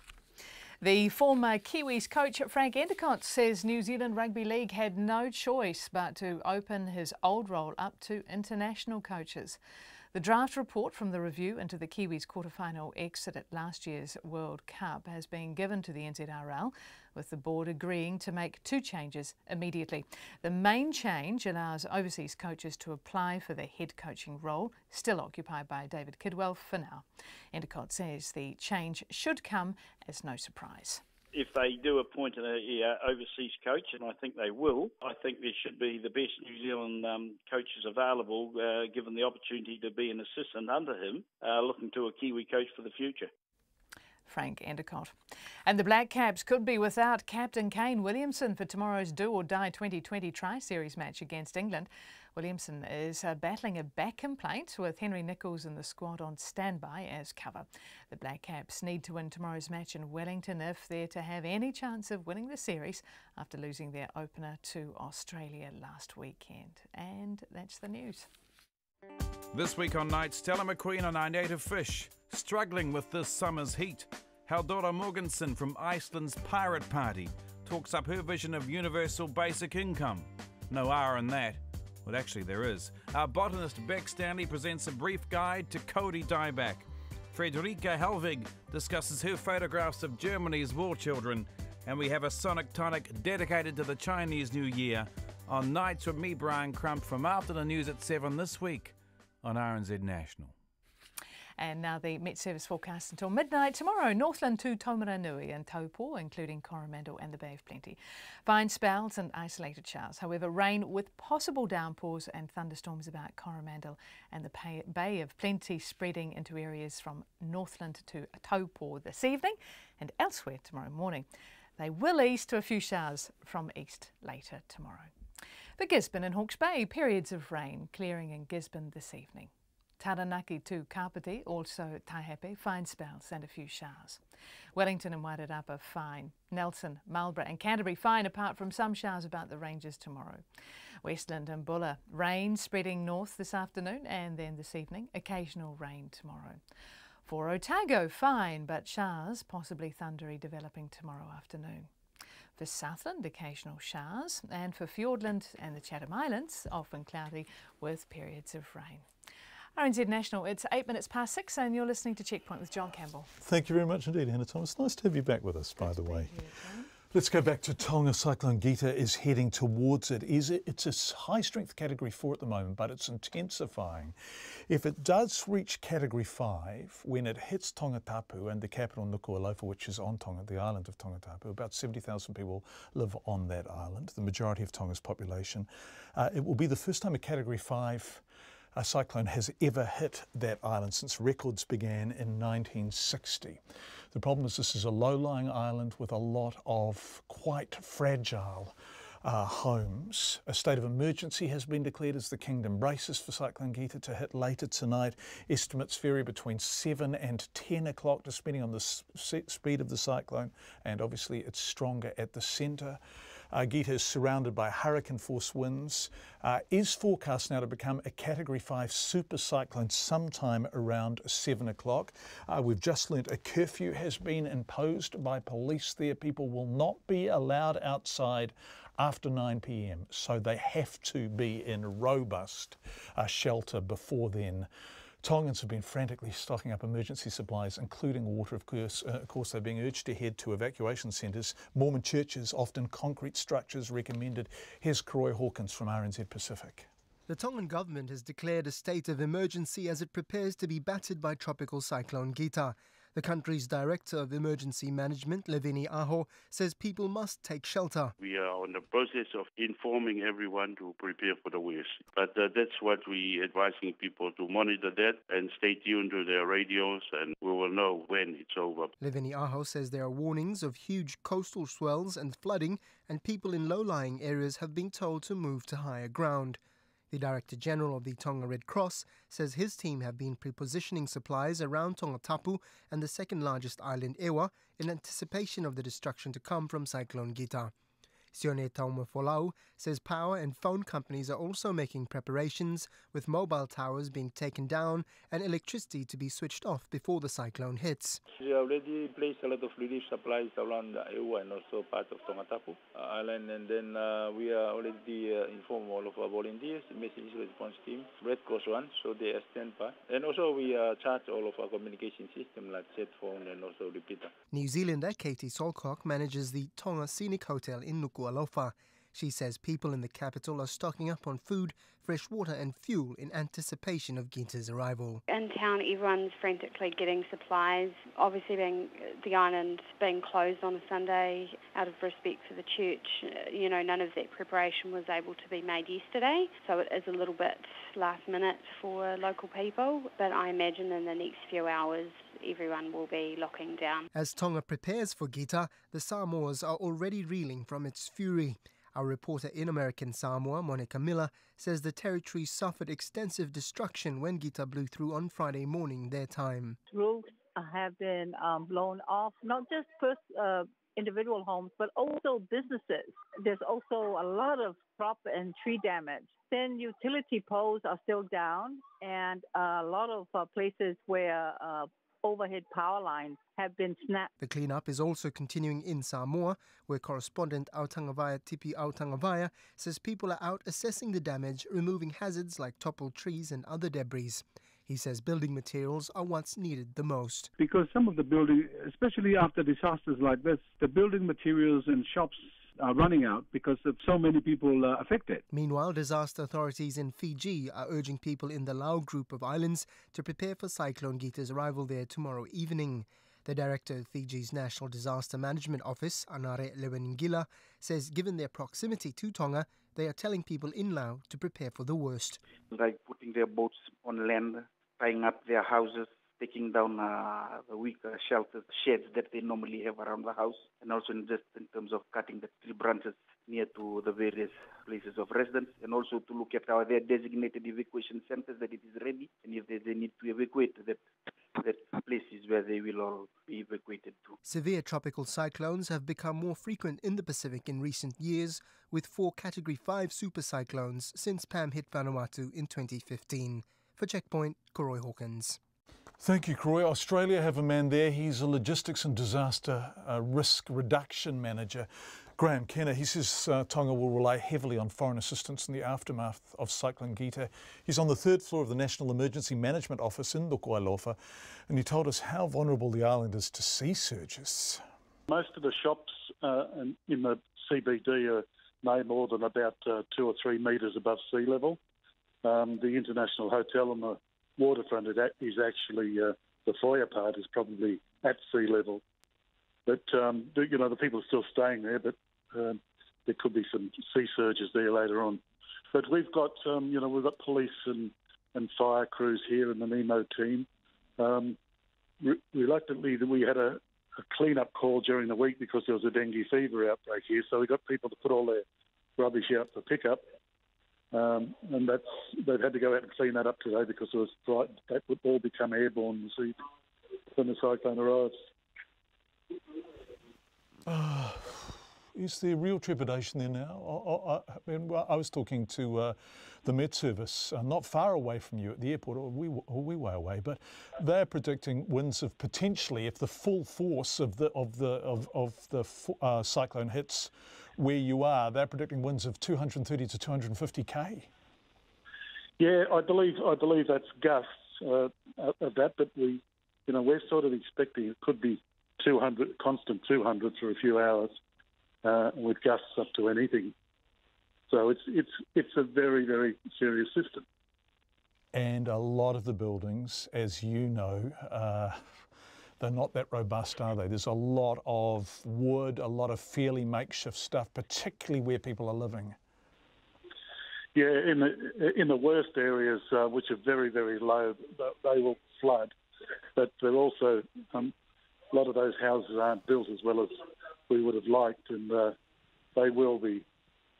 The former Kiwis coach Frank Endicott says New Zealand Rugby League had no choice but to open his old role up to international coaches. The draft report from the review into the Kiwis' quarter-final exit at last year's World Cup has been given to the NZRL, with the board agreeing to make two changes immediately. The main change allows overseas coaches to apply for the head coaching role, still occupied by David Kidwell for now. Endicott says the change should come as no surprise. If they do appoint an overseas coach, and I think they will, I think there should be the best New Zealand coaches available, given the opportunity to be an assistant under him, looking to a Kiwi coach for the future. Frank Endicott. And the Black Caps could be without captain Kane Williamson for tomorrow's do-or-die 2020 Tri-Series match against England. Williamson is battling a back complaint with Henry Nichols in the squad on standby as cover. The Black Caps need to win tomorrow's match in Wellington if they're to have any chance of winning the series after losing their opener to Australia last weekend. And that's the news. This week on Nights, Stella McQueen on our native fish, struggling with this summer's heat. Haldora Morgensen from Iceland's Pirate Party talks up her vision of universal basic income. No R in that. Well, actually there is. Our botanist Beck Stanley presents a brief guide to Cody dieback. Frederica Helvig discusses her photographs of Germany's war children. And we have a sonic tonic dedicated to the Chinese New Year on Nights with me, Brian Crump, from after the news at 7 this week on RNZ National. And now the Met Service forecast until midnight tomorrow. Northland to Taumaranui and Taupo, including Coromandel and the Bay of Plenty. Fine spells and isolated showers. However, rain with possible downpours and thunderstorms about Coromandel and the Bay of Plenty, spreading into areas from Northland to Taupo this evening and elsewhere tomorrow morning. They will ease to a few showers from east later tomorrow. For Gisborne and Hawke's Bay, periods of rain clearing in Gisborne this evening. Taranaki to Kapiti, also Taihape, fine spells and a few showers. Wellington and Wairarapa fine. Nelson, Marlborough and Canterbury fine, apart from some showers about the ranges tomorrow. Westland and Bulla, rain spreading north this afternoon and then this evening. Occasional rain tomorrow. For Otago, fine, but showers, possibly thundery, developing tomorrow afternoon. For Southland, occasional showers, and for Fiordland and the Chatham Islands, often cloudy with periods of rain. RNZ National, it's 8 minutes past 6 and you're listening to Checkpoint with John Campbell. Thank you very much indeed, Hannah Thomas. Nice to have you back with us, by the way. Let's go back to Tonga. Cyclone Gita is heading towards it. It's a high-strength Category 4 at the moment, but it's intensifying. If it does reach Category 5, when it hits Tongatapu and the capital Nuku'alofa, which is on Tonga, the island of Tongatapu, about 70,000 people live on that island, the majority of Tonga's population. It will be the first time a Category 5 cyclone has ever hit that island since records began in 1960. The problem is this is a low-lying island with a lot of quite fragile homes. A state of emergency has been declared as the kingdom braces for Cyclone Gita to hit later tonight. Estimates vary between 7 and 10 o'clock depending on the speed of the cyclone, and obviously it's stronger at the centre. Gita is surrounded by hurricane-force winds, is forecast now to become a Category 5 super cyclone sometime around 7 o'clock. We've just learnt a curfew has been imposed by police there. People will not be allowed outside after 9 p.m, so they have to be in robust shelter before then. Tongans have been frantically stocking up emergency supplies, including water, of course. They're being urged to head to evacuation centres. Mormon churches, often concrete structures, recommended. Here's Croy Hawkins from RNZ Pacific. The Tongan government has declared a state of emergency as it prepares to be battered by Tropical Cyclone Gita. The country's Director of Emergency Management, Leveni Aho, says people must take shelter. We are on the process of informing everyone to prepare for the worst. But that's what we're advising people to monitor that and stay tuned to their radios, and we will know when it's over. Leveni Aho says there are warnings of huge coastal swells and flooding, and people in low-lying areas have been told to move to higher ground. The Director General of the Tonga Red Cross says his team have been prepositioning supplies around Tongatapu and the second largest island, Ewa, in anticipation of the destruction to come from Cyclone Gita. Sione Taumafolau says power and phone companies are also making preparations, with mobile towers being taken down and electricity to be switched off before the cyclone hits. We already placed a lot of relief supplies around Ewa and also part of Tongatapu Island, and then we are already informed all of our volunteers, emergency response team, Red Cross one, so they are standby. And also we charge all of our communication system like cell phone and also repeater. New Zealander Katie Solcock manages the Tonga Scenic Hotel in Nuku'alofa. She says people in the capital are stocking up on food, fresh water and fuel in anticipation of Gita's arrival. In town, everyone's frantically getting supplies. Obviously, the island being closed on a Sunday, out of respect for the church, none of that preparation was able to be made yesterday. So it is a little bit last minute for local people, but I imagine in the next few hours everyone will be locking down. As Tonga prepares for Gita, the Samoas are already reeling from its fury. Our reporter in American Samoa, Monica Miller, says the territory suffered extensive destruction when Gita blew through on Friday morning their time. Roofs have been blown off, not just individual homes, but also businesses. There's also a lot of crop and tree damage. Then utility poles are still down, and a lot of places where overhead power lines have been snapped. The cleanup is also continuing in Samoa, where correspondent Aotangawaya Tipi Aotangawaya says people are out assessing the damage, removing hazards like toppled trees and other debris. He says building materials are what's needed the most. Because some of the building, especially after disasters like this, the building materials and shops are running out because of so many people affected. Meanwhile, disaster authorities in Fiji are urging people in the Lau group of islands to prepare for Cyclone Gita's arrival there tomorrow evening. The director of Fiji's National Disaster Management Office, Anare Leweningila, says given their proximity to Tonga, they are telling people in Lau to prepare for the worst. Like putting their boats on land, tying up their houses, taking down the weak shelters, sheds that they normally have around the house, and also just in terms of cutting the tree branches near to the various places of residence, and also to look at how their designated evacuation centers, that it is ready, and if they need to evacuate, that places where they will all be evacuated to. Severe tropical cyclones have become more frequent in the Pacific in recent years, with 4 Category 5 supercyclones since Pam hit Vanuatu in 2015. For Checkpoint, Croy Hawkins. Thank you, Croy. Australia have a man there. He's a logistics and disaster risk reduction manager. Graham Kenner, he says Tonga will rely heavily on foreign assistance in the aftermath of Cyclone Gita. He's on the 3rd floor of the National Emergency Management Office in Nuku'alofa, and he told us how vulnerable the island is to sea surges. Most of the shops in the CBD are no more than about 2 or 3 metres above sea level. The International Hotel on the waterfront is actually, the foyer part is probably at sea level. But, the people are still staying there, but there could be some sea surges there later on. But we've got, we've got police and fire crews here in the Nemo team. Reluctantly, we had a clean-up call during the week because there was a dengue fever outbreak here, so we got people to put all their rubbish out for pickup, and they've had to go out and clean that up today because it was frightened that would all become airborne this evening when the cyclone arrives. Is there real trepidation there now? I was talking to the Met Service, not far away from you at the airport, or we way away, but they're predicting winds of potentially, if the full force of the cyclone hits where you are, they're predicting winds of 230 to 250 k. Yeah, I believe that's gusts of that, but we're sort of expecting it could be 200, constant 200 for a few hours. With gusts up to anything, so it's a very, very serious system. And a lot of the buildings, as you know, they're not that robust, are they? There's a lot of wood, a lot of fairly makeshift stuff, particularly where people are living. Yeah, in the worst areas, which are very, very low, they will flood. But they're also a lot of those houses aren't built as well as we would have liked, and they will be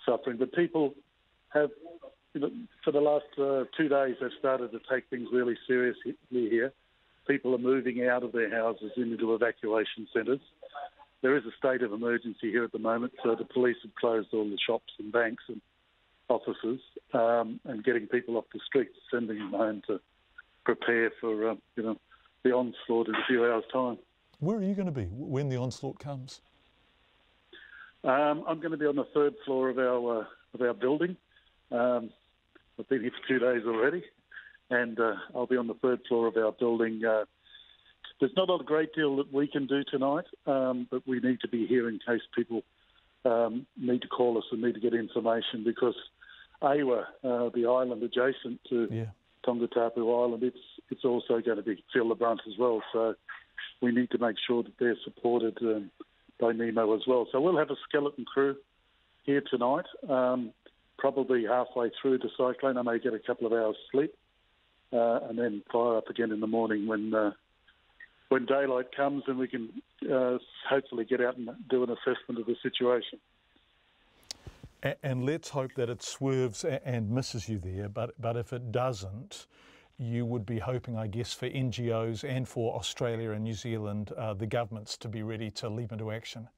suffering. But people have, for the last 2 days, they've started to take things really seriously here. People are moving out of their houses into evacuation centres. There is a state of emergency here at the moment, so the police have closed all the shops and banks and offices, and getting people off the streets, sending them home to prepare for the onslaught in a few hours' time. Where are you going to be when the onslaught comes? I'm going to be on the 3rd floor of our building. I've been here for 2 days already, and I'll be on the 3rd floor of our building. There's not a great deal that we can do tonight, but we need to be here in case people need to call us and need to get information, because Awa, the island adjacent to Tonga Island, it's also going to feel the brunt as well. So we need to make sure that they're supported by Nemo as well. So we'll have a skeleton crew here tonight, probably halfway through the cyclone. I may get a couple of hours sleep, and then fire up again in the morning when daylight comes, and we can hopefully get out and do an assessment of the situation. And let's hope that it swerves and misses you there, but if it doesn't, you would be hoping, I guess, for NGOs and for Australia and New Zealand, the governments, to be ready to leap into action.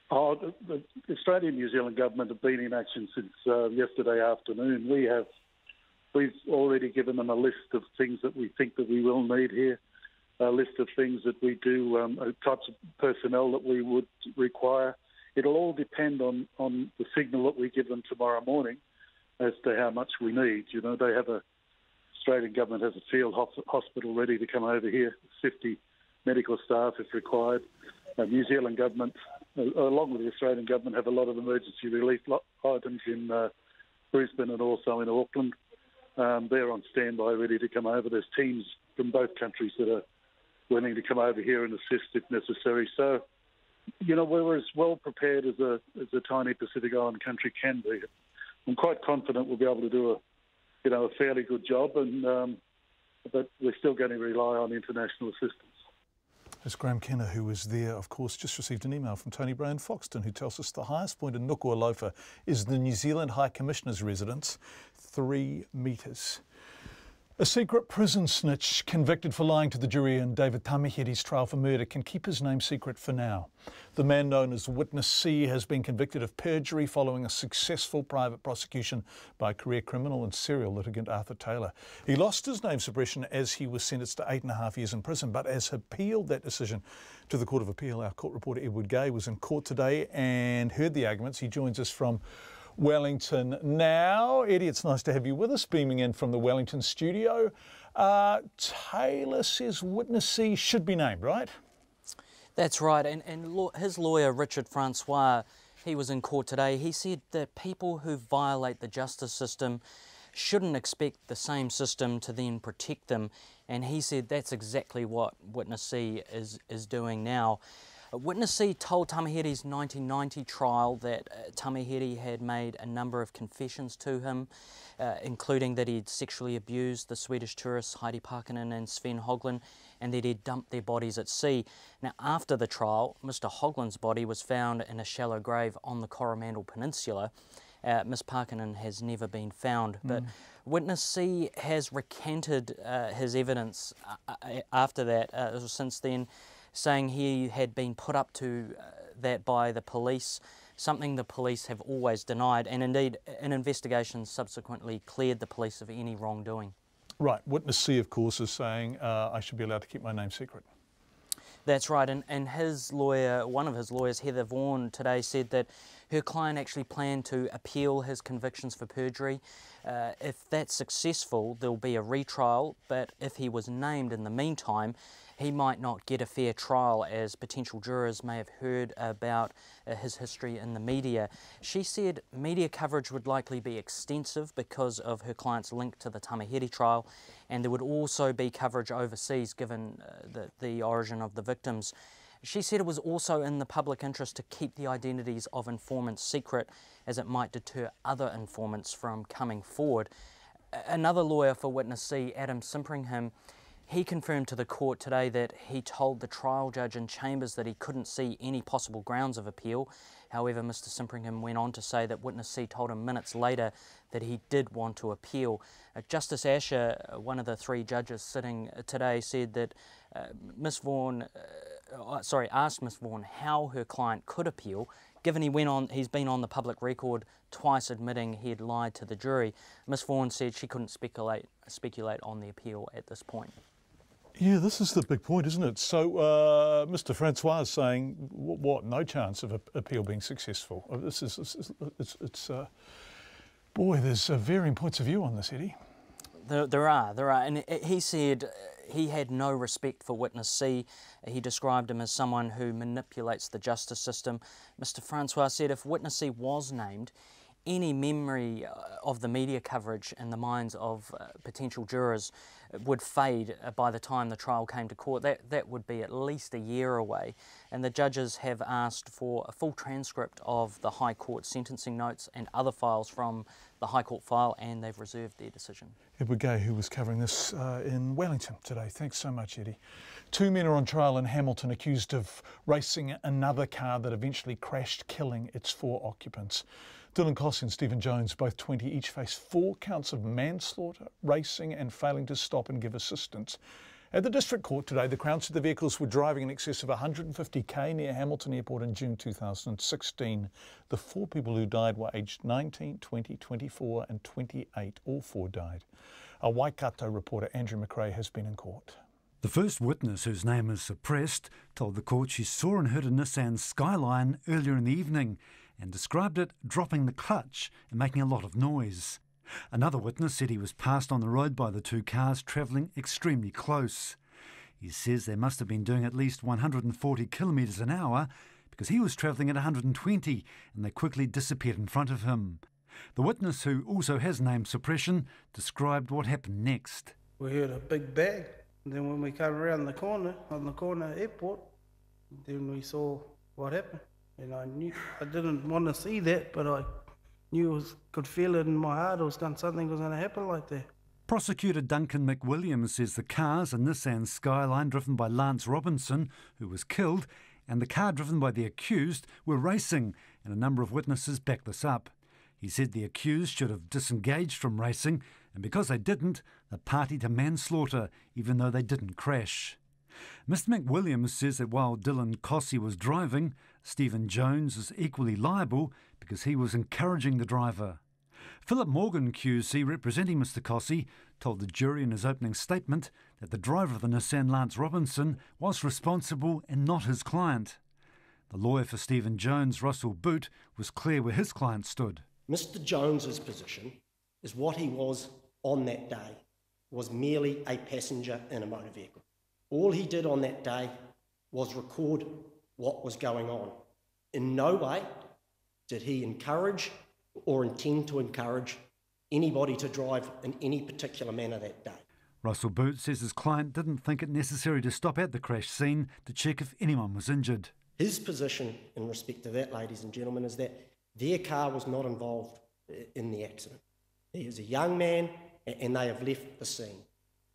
The Australian and New Zealand government have been in action since yesterday afternoon. We've already given them a list of things that we think that we will need here, a list of things that we do, types of personnel that we would require. It'll all depend on the signal that we give them tomorrow morning as to how much we need. They have Australian government has a field hospital ready to come over here, 50 medical staff if required. New Zealand government, along with the Australian government, have a lot of emergency relief items in Brisbane and also in Auckland. They're on standby, ready to come over. There's teams from both countries that are willing to come over here and assist if necessary. So, we're as well prepared as a tiny Pacific Island country can be. I'm quite confident we'll be able to do a fairly good job, but we're still going to rely on international assistance. As Graham Kenner, who was there, of course, just received an email from Tony Brown Foxton, who tells us the highest point in Nuku'alofa is the New Zealand High Commissioner's residence, 3 metres. A secret prison snitch convicted for lying to the jury in David Tamahiri's trial for murder can keep his name secret for now. The man known as Witness C has been convicted of perjury following a successful private prosecution by career criminal and serial litigant Arthur Taylor. He lost his name suppression as he was sentenced to 8.5 years in prison, but has appealed that decision to the Court of Appeal. Our court reporter Edward Gay was in court today and heard the arguments. He joins us from Wellington now. Eddie, it's nice to have you with us, beaming in from the Wellington studio. Taylor says Witness C should be named, right? That's right, and his lawyer, Richard Francois, he was in court today. He said that people who violate the justice system shouldn't expect the same system to then protect them, and he said that's exactly what Witness C is doing now. Witness C told Tamihere's 1990 trial that Tamihere had made a number of confessions to him, including that he'd sexually abused the Swedish tourists Heidi Parkinen and Sven Hoagland, and that he'd dumped their bodies at sea. Now, after the trial, Mr Hoagland's body was found in a shallow grave on the Coromandel Peninsula. Miss Parkinen has never been found, but Witness C has recanted his evidence after that, since then, saying he had been put up to that by the police, something the police have always denied, and indeed an investigation subsequently cleared the police of any wrongdoing. Right, Witness C, of course, is saying I should be allowed to keep my name secret. That's right, and his lawyer, one of his lawyers, Heather Vaughan, today said that her client actually planned to appeal his convictions for perjury. If that's successful, there'll be a retrial, but if he was named in the meantime, he might not get a fair trial, as potential jurors may have heard about his history in the media. She said media coverage would likely be extensive because of her client's link to the Tamihere trial, and there would also be coverage overseas given the origin of the victims. She said it was also in the public interest to keep the identities of informants secret, as it might deter other informants from coming forward. Another lawyer for Witness C, Adam Simpringham, he confirmed to the court today that he told the trial judge in chambers that he couldn't see any possible grounds of appeal. However, Mr Simpringham went on to say that Witness C told him minutes later that he did want to appeal. Justice Asher, one of the three judges sitting today, said that asked Miss Vaughan how her client could appeal, given he's been on the public record twice admitting he had lied to the jury. Miss Vaughan said she couldn't speculate on the appeal at this point. Yeah, this is the big point, isn't it? So Mr Francois is saying, what, no chance of appeal being successful? Boy, there's varying points of view on this, Eddie. There are, and he said he had no respect for Witness C. He described him as someone who manipulates the justice system. Mr Francois said if Witness C was named, any memory of the media coverage in the minds of potential jurors would fade by the time the trial came to court. That would be at least a year away, and the judges have asked for a full transcript of the High Court sentencing notes and other files from the High Court file, and they've reserved their decision. Edward Gay, who was covering this in Wellington today. Thanks so much, Eddie. Two men are on trial in Hamilton accused of racing another car that eventually crashed, killing its 4 occupants. Dylan Cossey and Stephen Jones, both 20, each face 4 counts of manslaughter, racing and failing to stop and give assistance. At the District Court today, the Crown said the vehicles were driving in excess of 150k near Hamilton Airport in June 2016. The 4 people who died were aged 19, 20, 24 and 28. All 4 died. Our Waikato reporter Andrew McRae has been in court. The first witness, whose name is suppressed, told the court she saw and heard a Nissan Skyline earlier in the evening and described it dropping the clutch and making a lot of noise. Another witness said he was passed on the road by the 2 cars travelling extremely close. He says they must have been doing at least 140 kilometres an hour because he was travelling at 120 and they quickly disappeared in front of him. The witness, who also has name suppression, described what happened next. We heard a big bang, and then when we came around the corner, on the corner airport, then we saw what happened. And I knew, I didn't want to see that, but I knew, could feel it in my heart, something was going to happen like that. Prosecutor Duncan McWilliams says the cars, a Nissan Skyline driven by Lance Robinson, who was killed, and the car driven by the accused were racing, and a number of witnesses backed this up. He said the accused should have disengaged from racing, and because they didn't, they partied to manslaughter, even though they didn't crash. Mr McWilliams says that while Dylan Cossey was driving, Stephen Jones is equally liable because he was encouraging the driver. Philip Morgan QC, representing Mr Cossey, told the jury in his opening statement that the driver of the Nissan, Lance Robinson, was responsible and not his client. The lawyer for Stephen Jones, Russell Boot, was clear where his client stood. Mr Jones's position is what he was on that day was merely a passenger in a motor vehicle. All he did on that day was record what was going on. In no way did he encourage or intend to encourage anybody to drive in any particular manner that day. Russell Boots says his client didn't think it necessary to stop at the crash scene to check if anyone was injured. His position in respect to that, ladies and gentlemen, is that their car was not involved in the accident. He is a young man and they have left the scene.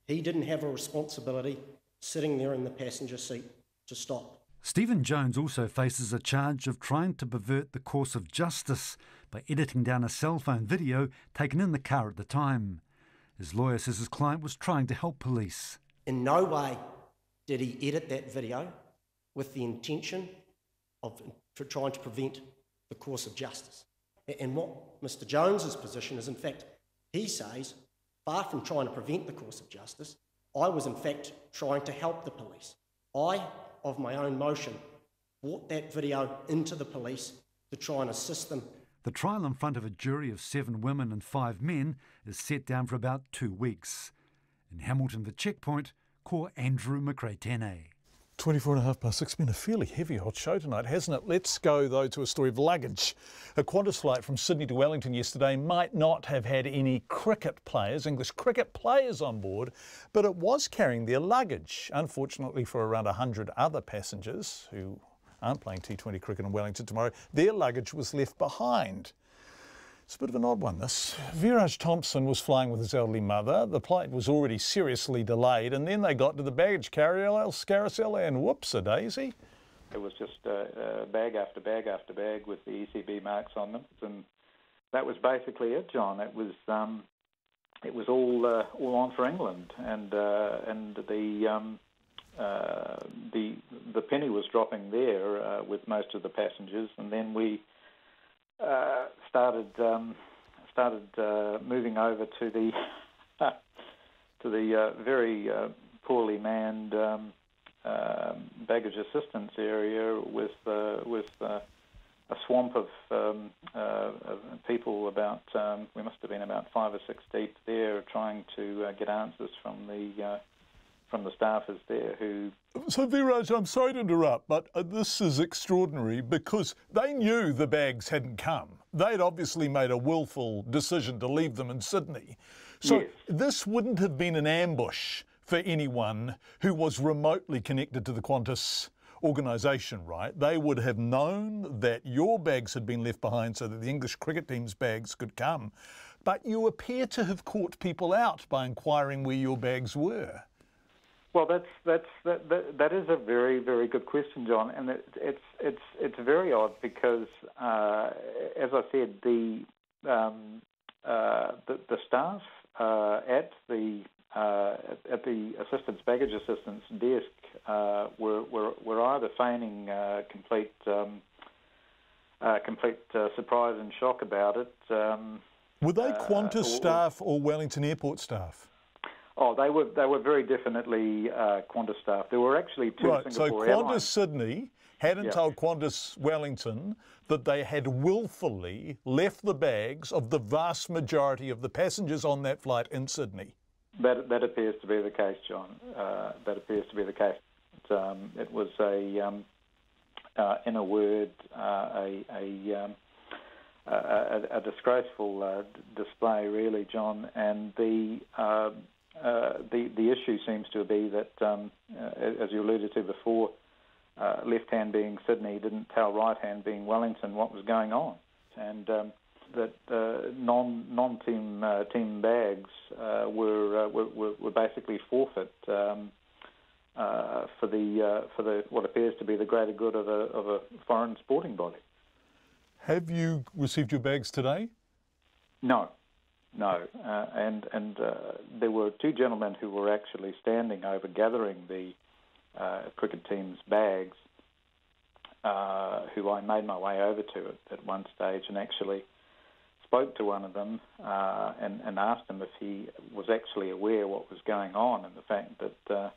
He didn't have a responsibility sitting there in the passenger seat to stop. Stephen Jones also faces a charge of trying to pervert the course of justice by editing down a cell phone video taken in the car at the time. His lawyer says his client was trying to help police. In no way did he edit that video with the intention of trying to prevent the course of justice. And what Mr. Jones's position is, in fact, he says, far from trying to prevent the course of justice, I was in fact trying to help the police. I, of my own motion, brought that video into the police to try and assist them. The trial in front of a jury of 7 women and 5 men is set down for about 2 weeks. In Hamilton, the checkpoint, call Andrew McRae-Tene. 6:24. Been a fairly heavy hot show tonight, hasn't it? Let's go, though, to a story of luggage. A Qantas flight from Sydney to Wellington yesterday might not have had any English cricket players on board, but it was carrying their luggage. Unfortunately for around 100 other passengers who aren't playing T20 cricket in Wellington tomorrow, their luggage was left behind. It's a bit of an odd one, this. Viraj Thompson was flying with his elderly mother. The flight was already seriously delayed, and then they got to the baggage carousel and whoops-a-daisy. It was just bag after bag after bag with the ECB marks on them, and that was basically it, John. It was all on for England, and the penny was dropping there with most of the passengers, and then we started moving over to the very poorly manned baggage assistance area with a swamp of people. We must have been about 5 or 6 deep there, trying to get answers from the staffers there who... So Viraj, I'm sorry to interrupt, but this is extraordinary because they knew the bags hadn't come. They'd obviously made a willful decision to leave them in Sydney. So yes, this wouldn't have been an ambush for anyone who was remotely connected to the Qantas organisation, right? They would have known that your bags had been left behind so that the English cricket team's bags could come. But you appear to have caught people out by inquiring where your bags were. Well, that is a very, very good question, John, and it's very odd because, as I said, the staff at the assistance baggage assistance desk were either feigning complete surprise and shock about it. Were they Qantas staff or Wellington Airport staff? Oh, they were very definitely Qantas staff. There were actually 2 Singapore Qantas airlines. Sydney hadn't told Qantas Wellington that they had willfully left the bags of the vast majority of the passengers on that flight in Sydney. That appears to be the case, John. That appears to be the case. It was in a word, a disgraceful display, really, John. And the issue seems to be that, as you alluded to before, left hand being Sydney didn't tell right hand being Wellington what was going on, and that non-team bags were basically forfeit for the what appears to be the greater good of a foreign sporting body. Have you received your bags today? No. And there were 2 gentlemen who were actually standing over gathering the cricket team's bags, who I made my way over to at one stage and actually spoke to one of them and asked him if he was actually aware what was going on, and the fact that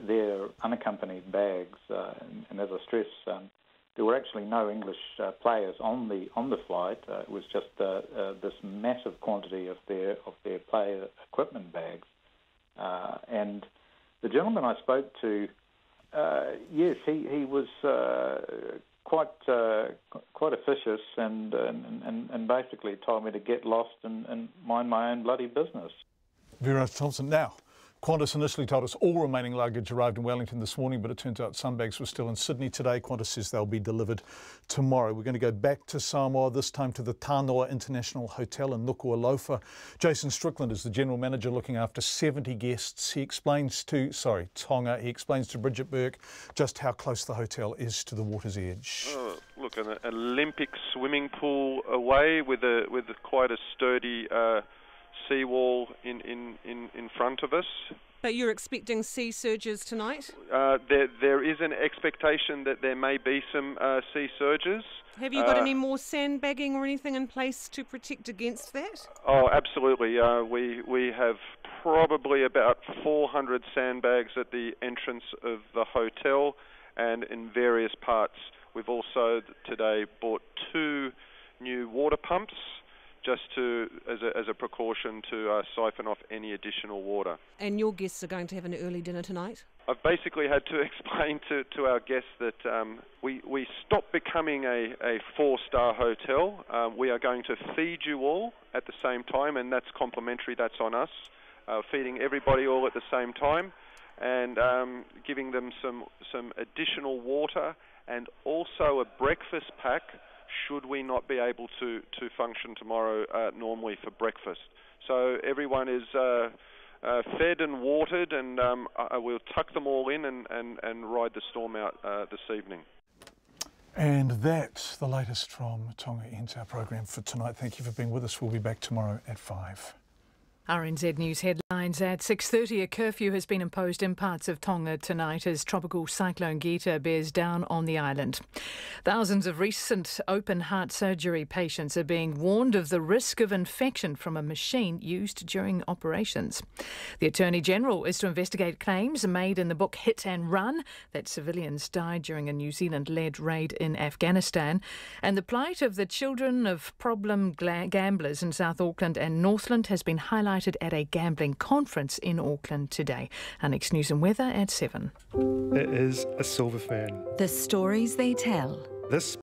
their unaccompanied bags, and as I stress, there were actually no English players on the flight. It was just this massive quantity of their player equipment bags. And the gentleman I spoke to Yes, he was quite officious and basically told me to get lost and mind my own bloody business. Vera Thompson. Now, Qantas initially told us all remaining luggage arrived in Wellington this morning, but it turns out some bags were still in Sydney today. Qantas says they'll be delivered tomorrow. We're going to go back to Samoa, this time to the Tānoa International Hotel in Nuku'alofa. Jason Strickland is the general manager looking after 70 guests. He explains to, Tonga, he explains to Bridget Burke just how close the hotel is to the water's edge. Look, an Olympic swimming pool away with quite a sturdy seawall in front of us. But you're expecting sea surges tonight? There is an expectation that there may be some sea surges. Have you got any more sandbagging or anything in place to protect against that? Oh, absolutely. We have probably about 400 sandbags at the entrance of the hotel and in various parts. We've also today bought 2 new water pumps just as a precaution to siphon off any additional water. And your guests are going to have an early dinner tonight? I've basically had to explain to our guests that we stopped becoming a 4-star hotel. We are going to feed you all at the same time, and that's complimentary, that's on us. Feeding everybody all at the same time and giving them some additional water and also a breakfast pack should we not be able to function tomorrow normally for breakfast. So everyone is fed and watered, and we'll tuck them all in and ride the storm out this evening. And that's the latest from Tonga. Ends our program for tonight. Thank you for being with us. We'll be back tomorrow at 5. RNZ News headlines at 6:30. A curfew has been imposed in parts of Tonga tonight as tropical Cyclone Gita bears down on the island. Thousands of recent open heart surgery patients are being warned of the risk of infection from a machine used during operations. The Attorney General is to investigate claims made in the book Hit and Run that civilians died during a New Zealand-led raid in Afghanistan, and the plight of the children of problem gamblers in South Auckland and Northland has been highlighted at a gambling conference in Auckland today. Our next news and weather at 7. It is a silver fern. The stories they tell. This